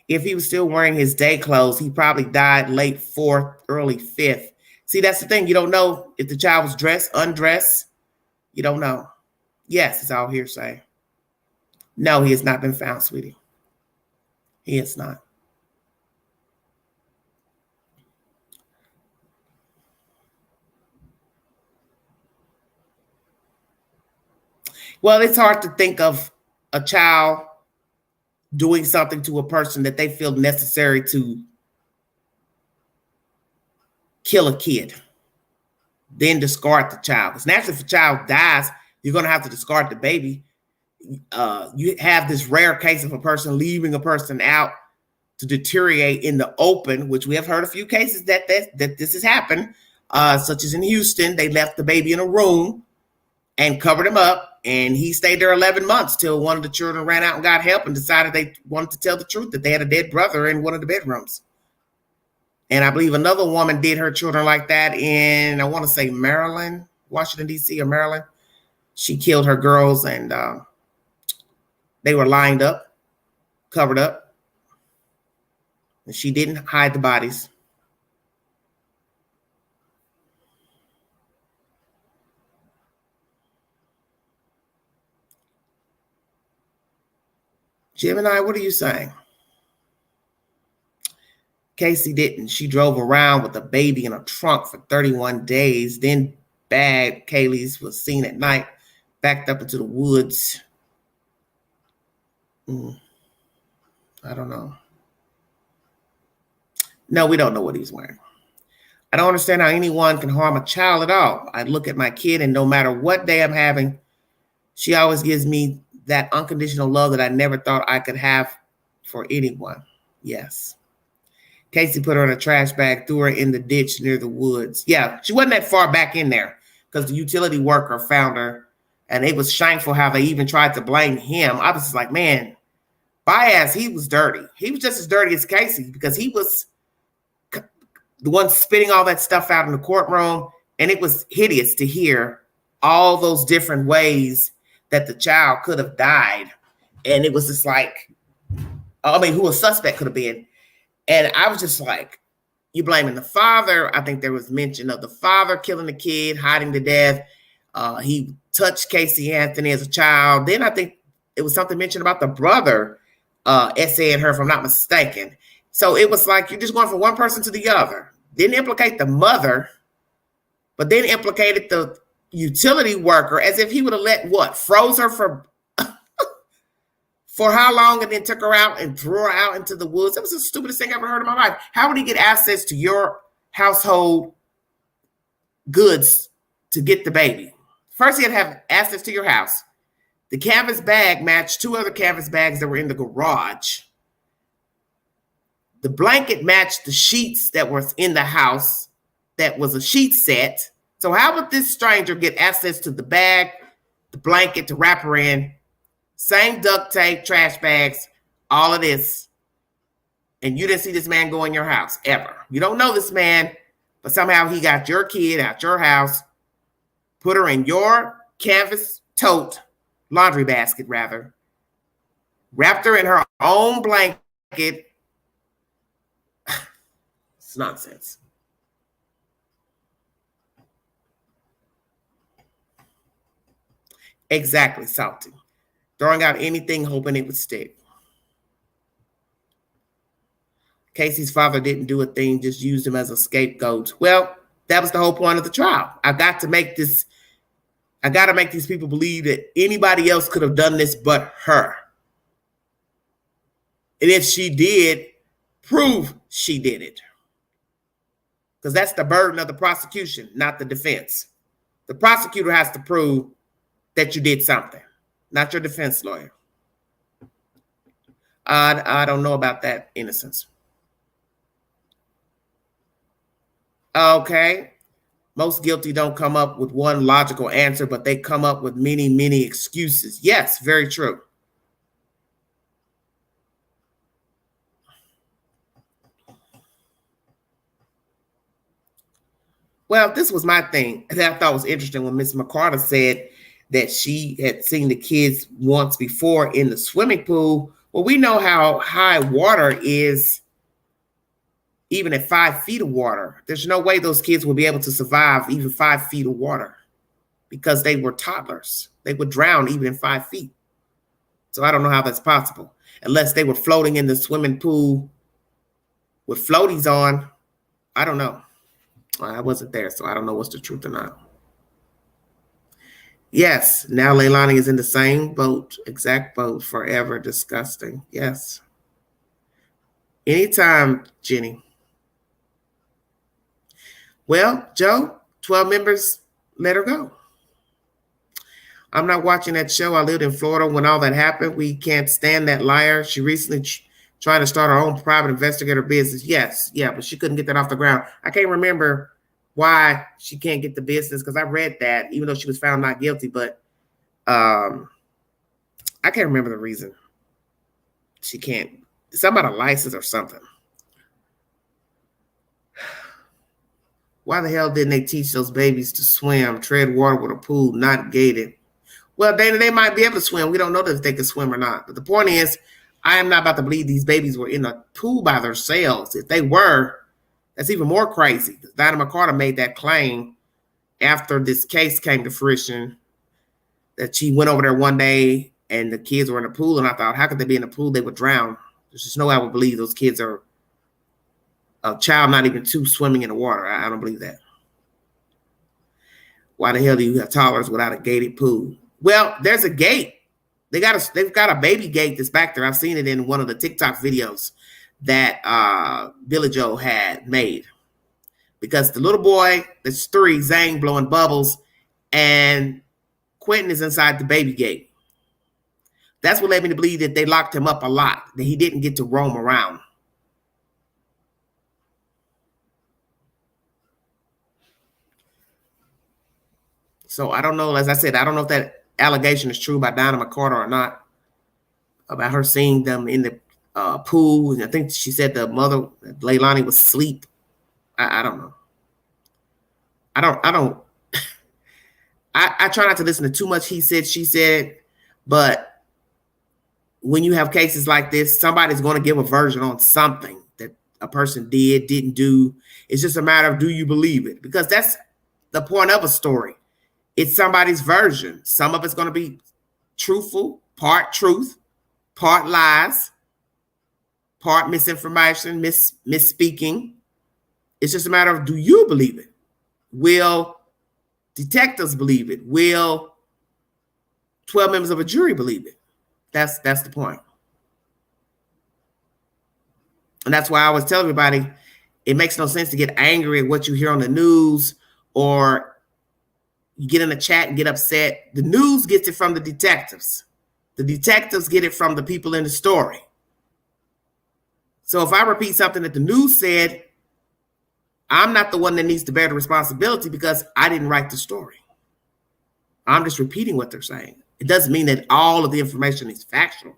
If he was still wearing his day clothes, he probably died late 4th, early 5th. See, that's the thing. You don't know if the child was dressed, undressed. You don't know. Yes, it's all hearsay. No, he has not been found, sweetie. He is not. Well, it's hard to think of a child doing something to a person that they feel necessary to kill a kid. then discard the child. Because naturally, if a child dies, you're going to have to discard the baby. You have this rare case of a person leaving a person out to deteriorate in the open, which we have heard a few cases that this has happened, such as in Houston. They left the baby in a room and covered him up, and he stayed there 11 months till one of the children ran out and got help and decided they wanted to tell the truth, that they had a dead brother in one of the bedrooms. And I believe another woman did her children like that in, I want to say Maryland, Washington, D.C. or Maryland. She killed her girls, and they were lined up, covered up. And she didn't hide the bodies. Gemini, what are you saying? Casey didn't. She drove around with a baby in a trunk for 31 days. Then bad Kaylee's was seen at night, backed up into the woods. I don't know. No, we don't know what he's wearing. I don't understand how anyone can harm a child at all. I look at my kid, and no matter what day I'm having, she always gives me that unconditional love that I never thought I could have for anyone. Yes. Casey put her in a trash bag, threw her in the ditch near the woods. Yeah, she wasn't that far back in there because the utility worker found her, and it was shameful how they even tried to blame him. I was just like, man, Baez, he was dirty. He was just as dirty as Casey because he was the one spitting all that stuff out in the courtroom, and it was hideous to hear all those different ways that the child could have died. And it was just like, I mean, who a suspect could have been. And I was just like, you blaming the father. I think there was mention of the father killing the kid, hiding to death. He touched Casey Anthony as a child. Then I think it was something mentioned about the brother essaying her, if I'm not mistaken. So it was like you're just going from one person to the other. Didn't implicate the mother, but then implicated the utility worker as if he would have froze her for how long, and then took her out and threw her out into the woods. That was the stupidest thing I ever heard in my life. How would he get access to your household goods to get the baby? First, he had to have access to your house. The canvas bag matched two other canvas bags that were in the garage. The blanket matched the sheets that were in the house. That was a sheet set. So how would this stranger get access to the bag, the blanket to wrap her in, same duct tape, trash bags, all of this, and you didn't see this man go in your house ever? You don't know this man, but somehow he got your kid out your house, put her in your canvas tote, laundry basket rather, wrapped her in her own blanket. It's nonsense. Exactly, Salty. Throwing out anything, hoping it would stick. Casey's father didn't do a thing, just used him as a scapegoat. Well, that was the whole point of the trial. I got to make these people believe that anybody else could have done this but her. And if she did, prove she did it. Because that's the burden of the prosecution, not the defense. The prosecutor has to prove that you did something, not your defense lawyer. I don't know about that innocence. Okay. Most guilty don't come up with one logical answer, but they come up with many, many excuses. Yes, very true. Well, this was my thing that I thought was interesting when Miss McCarter said that she had seen the kids once before in the swimming pool. Well, we know how high water is, even at 5 feet of water. There's no way those kids would be able to survive even 5 feet of water because they were toddlers. They would drown even in 5 feet. So I don't know how that's possible, unless they were floating in the swimming pool with floaties on. I don't know. I wasn't there, so I don't know what's the truth or not. Yes, now Leilani is in the same boat, exact boat, forever disgusting. Yes. Anytime, Jenny. Well, Joe, 12 members let her go. I'm not watching that show. I lived in Florida when all that happened. We can't stand that liar. She recently tried to start her own private investigator business. Yes, yeah, but she couldn't get that off the ground. I can't remember why she can't get the business because I read that, even though she was found not guilty, but I can't remember the reason she can't. Something about a license or something. Why the hell didn't they teach those babies to swim, tread water with a pool, not gated? Well, Dana, they might be able to swim. We don't know if they can swim or not. But the point is, I am not about to believe these babies were in a pool by themselves. If they were, that's even more crazy. Dinah McCarter made that claim after this case came to fruition that she went over there one day and the kids were in the pool. And I thought, how could they be in the pool? They would drown. There's just no way I would believe those kids are a child, not even two, swimming in the water. I don't believe that. Why the hell do you have toddlers without a gated pool? Well, there's a gate. They've got a baby gate that's back there. I've seen it in one of the TikTok videos that Billy Joe had made. Because the little boy that's 3, Zane, blowing bubbles, and Quinton is inside the baby gate. That's what led me to believe that they locked him up a lot, that he didn't get to roam around. So I don't know. As I said, I don't know if that allegation is true about Dinah McCarter or not, about her seeing them in the pool. And I think she said the mother, Leilani, was asleep. I don't know. I try not to listen to too much he said, she said, but when you have cases like this, somebody's going to give a version on something that a person did, didn't do. It's just a matter of, do you believe it? Because that's the point of a story. It's somebody's version. Some of it's going to be truthful, part truth, part lies, part misinformation, misspeaking. It's just a matter of, do you believe it? Will detectives believe it? Will 12 members of a jury believe it? That's the point. And that's why I always tell everybody, it makes no sense to get angry at what you hear on the news, or you get in a chat and get upset. The news gets it from the detectives. The detectives get it from the people in the story. So if I repeat something that the news said, I'm not the one that needs to bear the responsibility because I didn't write the story. I'm just repeating what they're saying. It doesn't mean that all of the information is factual.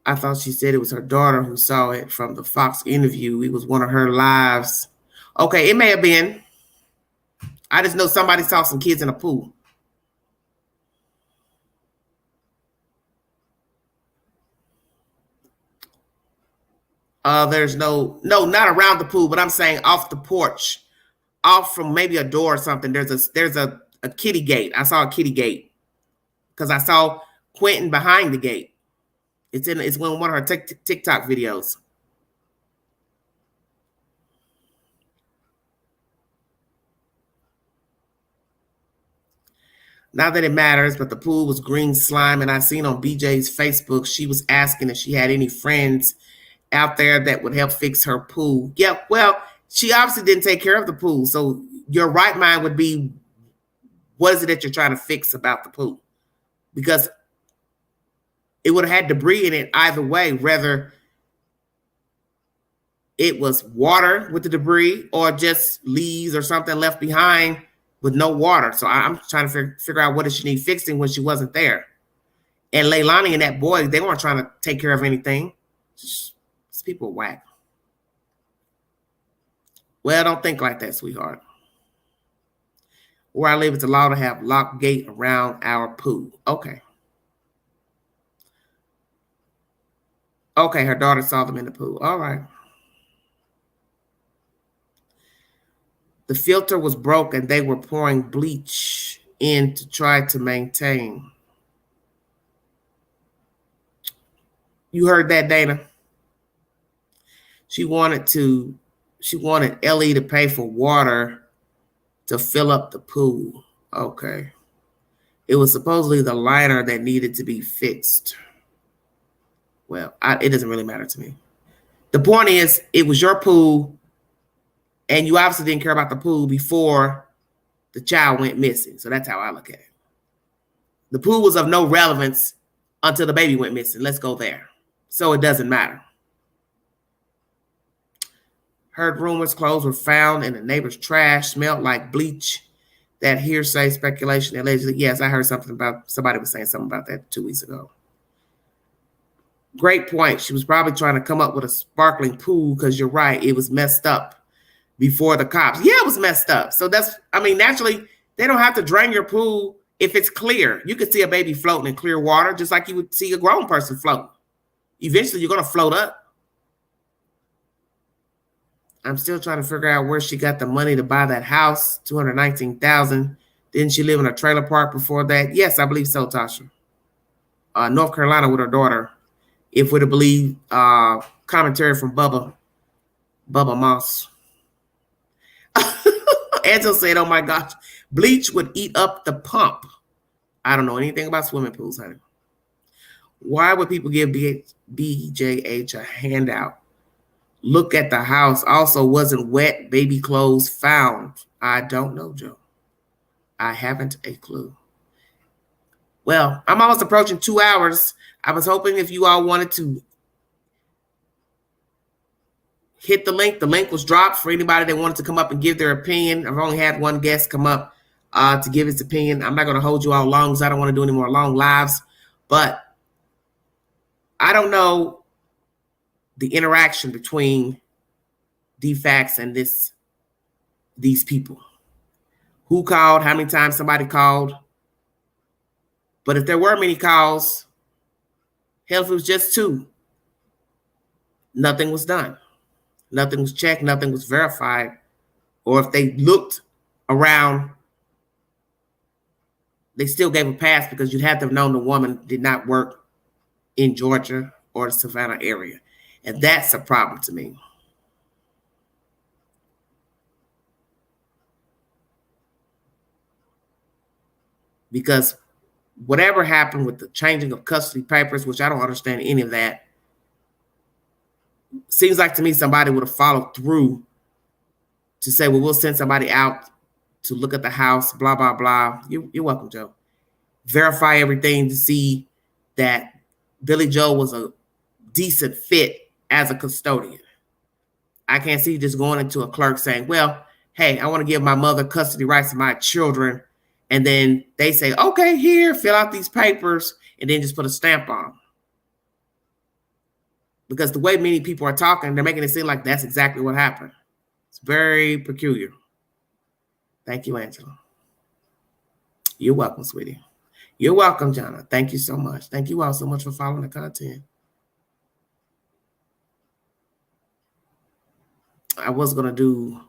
I thought she said it was her daughter who saw it from the Fox interview. It was one of her lives. Okay, it may have been. I just know somebody saw some kids in a pool. There's no, not around the pool, but I'm saying off the porch, off from maybe a door or something. There's a kitty gate. I saw a kitty gate because I saw Quinton behind the gate. It's in one of her TikTok videos. Not that it matters, but the pool was green slime, and I seen on BJ's Facebook, she was asking if she had any friends out there that would help fix her pool. Yeah, well, she obviously didn't take care of the pool. So your right mind would be, what is it that you're trying to fix about the pool? Because it would have had debris in it either way, whether it was water with the debris or just leaves or something left behind with no water. So I'm trying to figure out what did she need fixing when she wasn't there. And Leilani and that boy, they weren't trying to take care of anything. These people whack. Well, don't think like that, sweetheart. Where I live, it's allowed to have locked gate around our pool. Okay. Okay, her daughter saw them in the pool. All right. The filter was broken. They were pouring bleach in to try to maintain. You heard that, Dana? She wanted Ellie to pay for water to fill up the pool. Okay. It was supposedly the liner that needed to be fixed. Well, it doesn't really matter to me. The point is, it was your pool. And you obviously didn't care about the pool before the child went missing. So that's how I look at it. The pool was of no relevance until the baby went missing. Let's go there. So it doesn't matter. Heard rumors clothes were found in the neighbor's trash, smelled like bleach. That hearsay speculation allegedly. Yes, I heard something about, somebody was saying something about that 2 weeks ago. Great point. She was probably trying to come up with a sparkling pool because you're right. It was messed up before the cops. Yeah, it was messed up. So that's, I mean, naturally, they don't have to drain your pool if it's clear. You could see a baby floating in clear water just like you would see a grown person floating. Eventually, you're going to float up. I'm still trying to figure out where she got the money to buy that house, $219,000. Didn't she live in a trailer park before that? Yes, I believe so, Tasha. North Carolina with her daughter, if we're to believe commentary from Bubba Moss. Angela said, oh my gosh, bleach would eat up the pump. I don't know anything about swimming pools, honey. Why would people give BJH a handout? Look at the house. Also, wasn't wet baby clothes found? I don't know, Joe. I haven't a clue. Well, I'm almost approaching 2 hours. I was hoping if you all wanted to hit the link was dropped for anybody that wanted to come up and give their opinion. I've only had one guest come up to give his opinion. I'm not going to hold you all long because I don't want to do any more long lives. But I don't know the interaction between Dfcs and these people. Who called? How many times somebody called? But if there were many calls, hell, if it was just 2, nothing was done. Nothing was checked. Nothing was verified. Or if they looked around, they still gave a pass because you'd have to have known the woman did not work in Georgia or the Savannah area. And that's a problem to me. Because whatever happened with the changing of custody papers, which I don't understand any of that, seems like to me somebody would have followed through to say, well, we'll send somebody out to look at the house, blah, blah, blah. You're welcome, Joe. Verify everything to see that Billy Joe was a decent fit as a custodian. I can't see just going into a clerk saying, well, hey, I want to give my mother custody rights to my children. And then they say, okay, here, fill out these papers, and then just put a stamp on them. Because the way many people are talking, they're making it seem like that's exactly what happened. It's very peculiar. Thank you, Angela. You're welcome, sweetie. You're welcome, Jonna. Thank you so much. Thank you all so much for following the content. I was going to do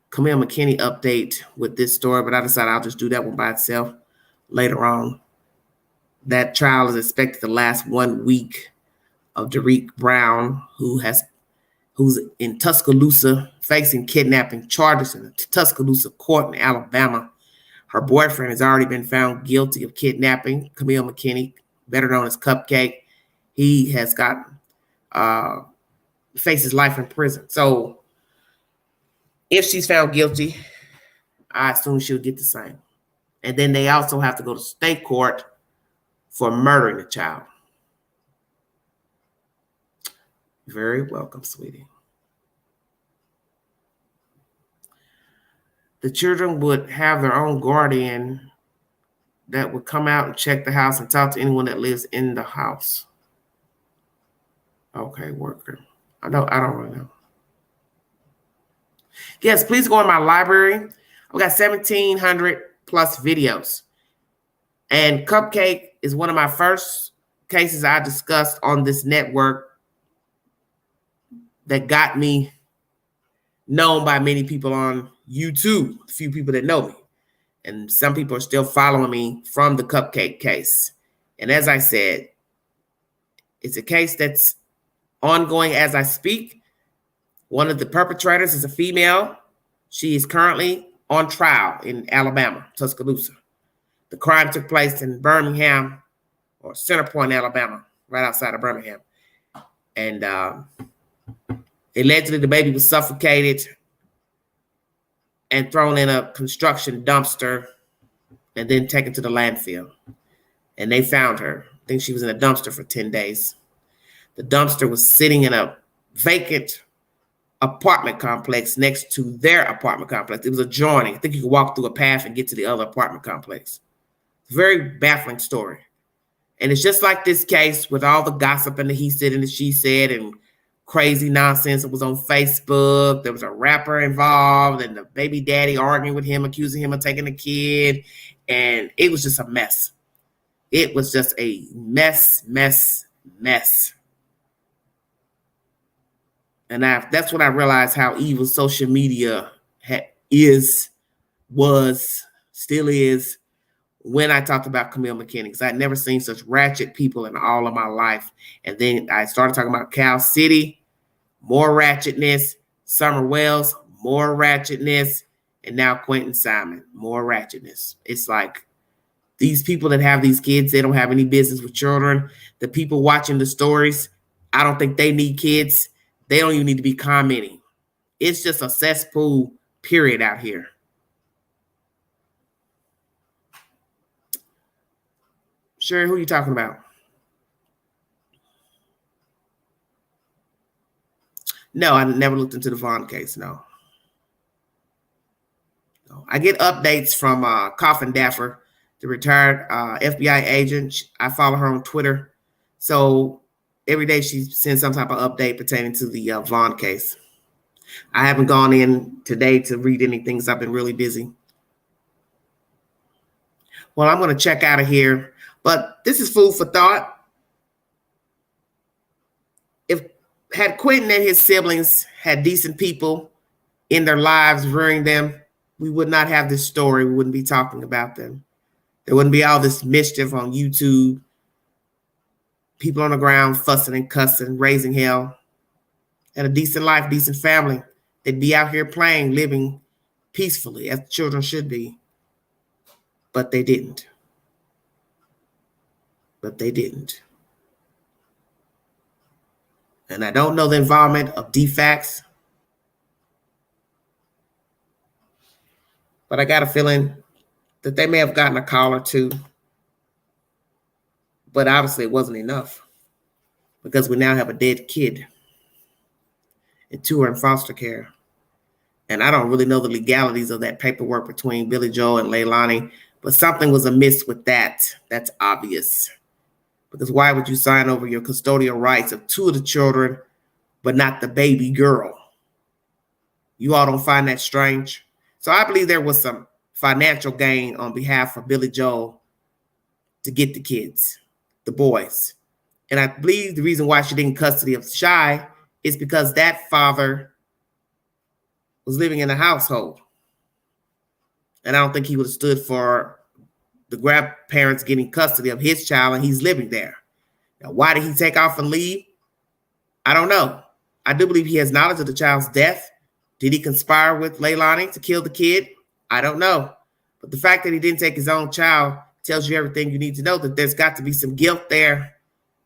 Camille McKinney update with this story, but I decided I'll just do that one by itself later on. That trial is expected to last 1 week of Derek Brown, who's in Tuscaloosa facing kidnapping charges in the Tuscaloosa court in Alabama. Her boyfriend has already been found guilty of kidnapping. Camille McKinney, better known as Cupcake, he has got faces life in prison. So if she's found guilty, I assume she'll get the same. And then they also have to go to state court for murdering the child. Very welcome, sweetie. The children would have their own guardian that would come out and check the house and talk to anyone that lives in the house. Okay, worker. I don't really know. Yes, please go in my library. I've got 1,700 plus videos. And Cupcake is one of my first cases I discussed on this network that got me known by many people on YouTube, a few people that know me. And some people are still following me from the Cupcake case. And as I said, it's a case that's ongoing as I speak. One of the perpetrators is a female. She is currently on trial in Alabama, Tuscaloosa. The crime took place in Birmingham or Center Point, Alabama, right outside of Birmingham. And allegedly the baby was suffocated and thrown in a construction dumpster and then taken to the landfill. And they found her. I think she was in a dumpster for 10 days. The dumpster was sitting in a vacant apartment complex next to their apartment complex. It was adjoining. I think you could walk through a path and get to the other apartment complex. Very baffling story. And it's just like this case with all the gossip and the he said and the she said and crazy nonsense that was on Facebook. There was a rapper involved and the baby daddy arguing with him, accusing him of taking the kid. And it was just a mess. It was just a mess. And that's when I realized how evil social media still is, when I talked about Camille McKinney, because I'd never seen such ratchet people in all of my life. And then I started talking about Cal City, more ratchetness, Summer Wells, more ratchetness, and now Quinton Simon, more ratchetness. It's like these people that have these kids, they don't have any business with children. The people watching the stories, I don't think they need kids. They don't even need to be commenting. It's just a cesspool, period, out here. Sure, who are you talking about? No, I never looked into the Vaughn case, no. I get updates from Coffin Daffer, the retired FBI agent. I follow her on Twitter. So every day she sends some type of update pertaining to the Vaughn case. I haven't gone in today to read anything because I've been really busy. Well, I'm going to check out of here. But this is food for thought. Had Quinton and his siblings had decent people in their lives rearing them, we would not have this story. We wouldn't be talking about them. There wouldn't be all this mischief on YouTube. People on the ground fussing and cussing, raising hell. Had a decent life, decent family. They'd be out here playing, living peacefully as children should be. But they didn't. And I don't know the involvement of Dfcs, but I got a feeling that they may have gotten a call or two. But obviously it wasn't enough because we now have a dead kid and 2 are in foster care. And I don't really know the legalities of that paperwork between Billy Joel and Leilani, but something was amiss with that. That's obvious. Because why would you sign over your custodial rights of 2 of the children, but not the baby girl? You all don't find that strange? So I believe there was some financial gain on behalf of Billy Joel to get the kids, the boys. And I believe the reason why she didn't custody of Shy is because that father was living in the household. And I don't think he would have stood for the grandparents getting custody of his child, and he's living there. Now, why did he take off and leave? I don't know. I do believe he has knowledge of the child's death. Did he conspire with Leilani to kill the kid? I don't know. But the fact that he didn't take his own child tells you everything you need to know, that there's got to be some guilt there,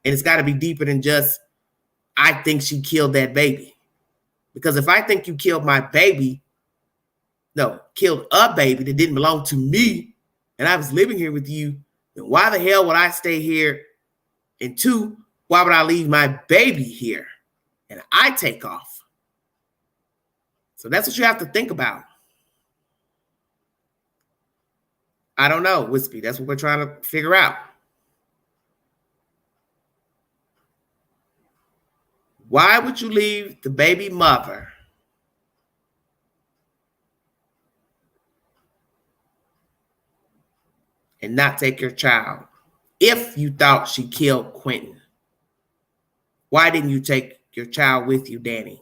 and it's got to be deeper than just, I think she killed that baby. Because if I think you killed my baby, killed a baby that didn't belong to me, and I was living here with you, then why the hell would I stay here? And 2, why would I leave my baby here? And I take off. So that's what you have to think about. I don't know, Wispy. That's what we're trying to figure out. Why would you leave the baby mother and not take your child? If you thought she killed Quinton, why didn't you take your child with you, Danny?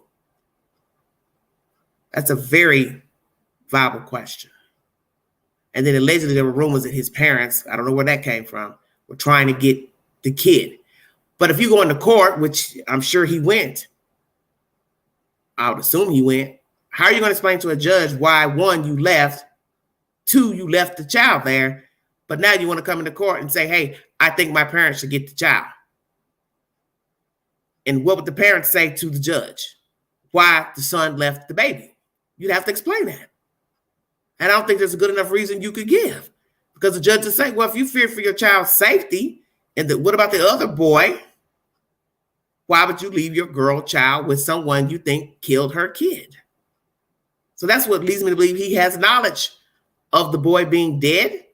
That's a very viable question. And then allegedly there were rumors that his parents, I don't know where that came from, were trying to get the kid. But if you go into court, which I'm sure he went, I would assume he went, how are you going to explain to a judge why, 1, you left, 2, you left the child there, but now you want to come into court and say, hey, I think my parents should get the child? And what would the parents say to the judge? Why the son left the baby? You'd have to explain that. And I don't think there's a good enough reason you could give, because the judge is saying, well, if you fear for your child's safety, and what about the other boy? Why would you leave your girl child with someone you think killed her kid? So that's what leads me to believe he has knowledge of the boy being dead,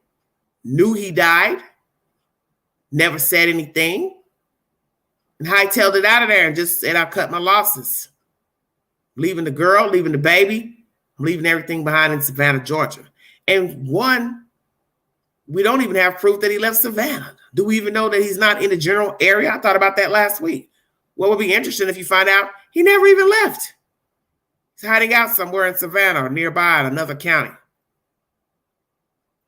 knew he died, never said anything, and hightailed it out of there and just said, I'll cut my losses. Leaving the girl, leaving the baby, leaving everything behind in Savannah, Georgia. And one, we don't even have proof that he left Savannah. Do we even know that he's not in the general area? I thought about that last week. What would be interesting if you find out he never even left. He's hiding out somewhere in Savannah or nearby in another county.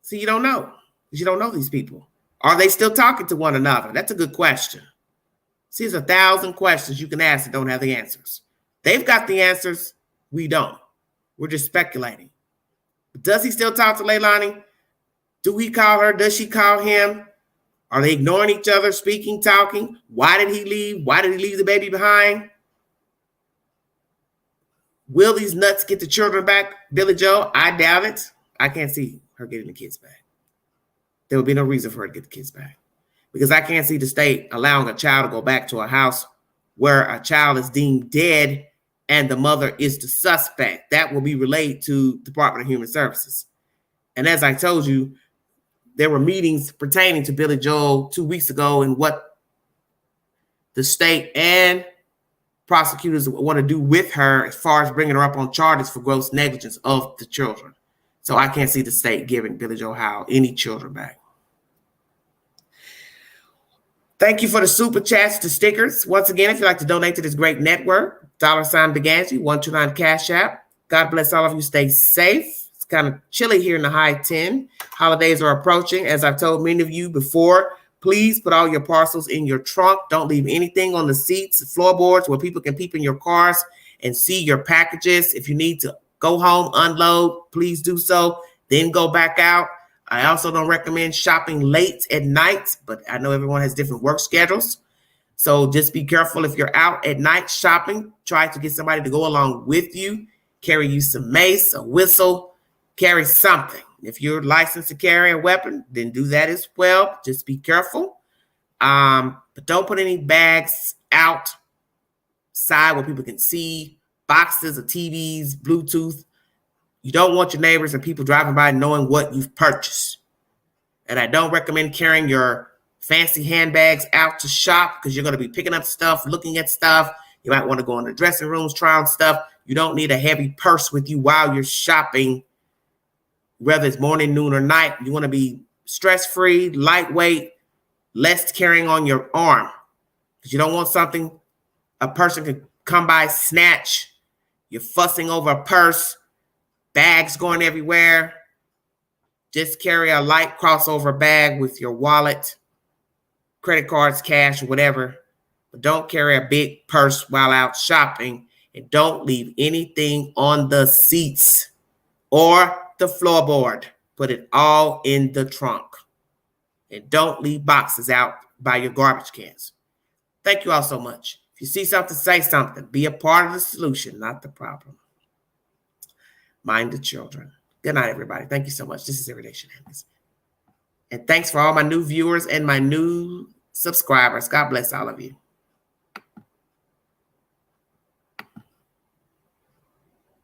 See, you don't know, because you don't know these people. Are they still talking to one another? That's a good question. See, there's 1,000 questions you can ask and don't have the answers. They've got the answers. We don't. We're just speculating. Does he still talk to Leilani? Do he call her? Does she call him? Are they ignoring each other, speaking, talking? Why did he leave? Why did he leave the baby behind? Will these nuts get the children back, Billy Joe? I doubt it. I can't see her getting the kids back. There would be no reason for her to get the kids back, because I can't see the state allowing a child to go back to a house where a child is deemed dead and the mother is the suspect. That will be relayed to Department of Human Services. And as I told you, there were meetings pertaining to Billy Joel 2 weeks ago and what the state and prosecutors want to do with her as far as bringing her up on charges for gross negligence of the children. So I can't see the state giving Billy Joe Howe any children back. Thank you for the super chats, the stickers. Once again, if you'd like to donate to this great network, $ Beganji, 129 Cash App. God bless all of you. Stay safe. It's kind of chilly here in the high 10. Holidays are approaching. As I've told many of you before, please put all your parcels in your trunk. Don't leave anything on the seats, floorboards, where people can peep in your cars and see your packages. If you need to go home, unload, please do so. Then go back out. I also don't recommend shopping late at night, but I know everyone has different work schedules. So just be careful if you're out at night shopping. Try to get somebody to go along with you. Carry you some mace, a whistle, carry something. If you're licensed to carry a weapon, then do that as well. Just be careful. But don't put any bags outside where people can see, boxes of TVs, Bluetooth. You don't want your neighbors and people driving by knowing what you've purchased. And I don't recommend carrying your fancy handbags out to shop, because you're going to be picking up stuff, looking at stuff. You might want to go in the dressing rooms, try on stuff. You don't need a heavy purse with you while you're shopping, whether it's morning, noon, or night. You want to be stress-free, lightweight, less carrying on your arm, because you don't want something a person can come by, snatch. You're fussing over a purse, bags going everywhere. Just carry a light crossover bag with your wallet, credit cards, cash, whatever. But don't carry a big purse while out shopping, and don't leave anything on the seats or the floorboard. Put it all in the trunk. And don't leave boxes out by your garbage cans. Thank you all so much. If you see something, say something. Be a part of the solution, not the problem. Mind the children. Good night, everybody. Thank you so much. This is Everyday Shenanigans. And thanks for all my new viewers and my new subscribers. God bless all of you.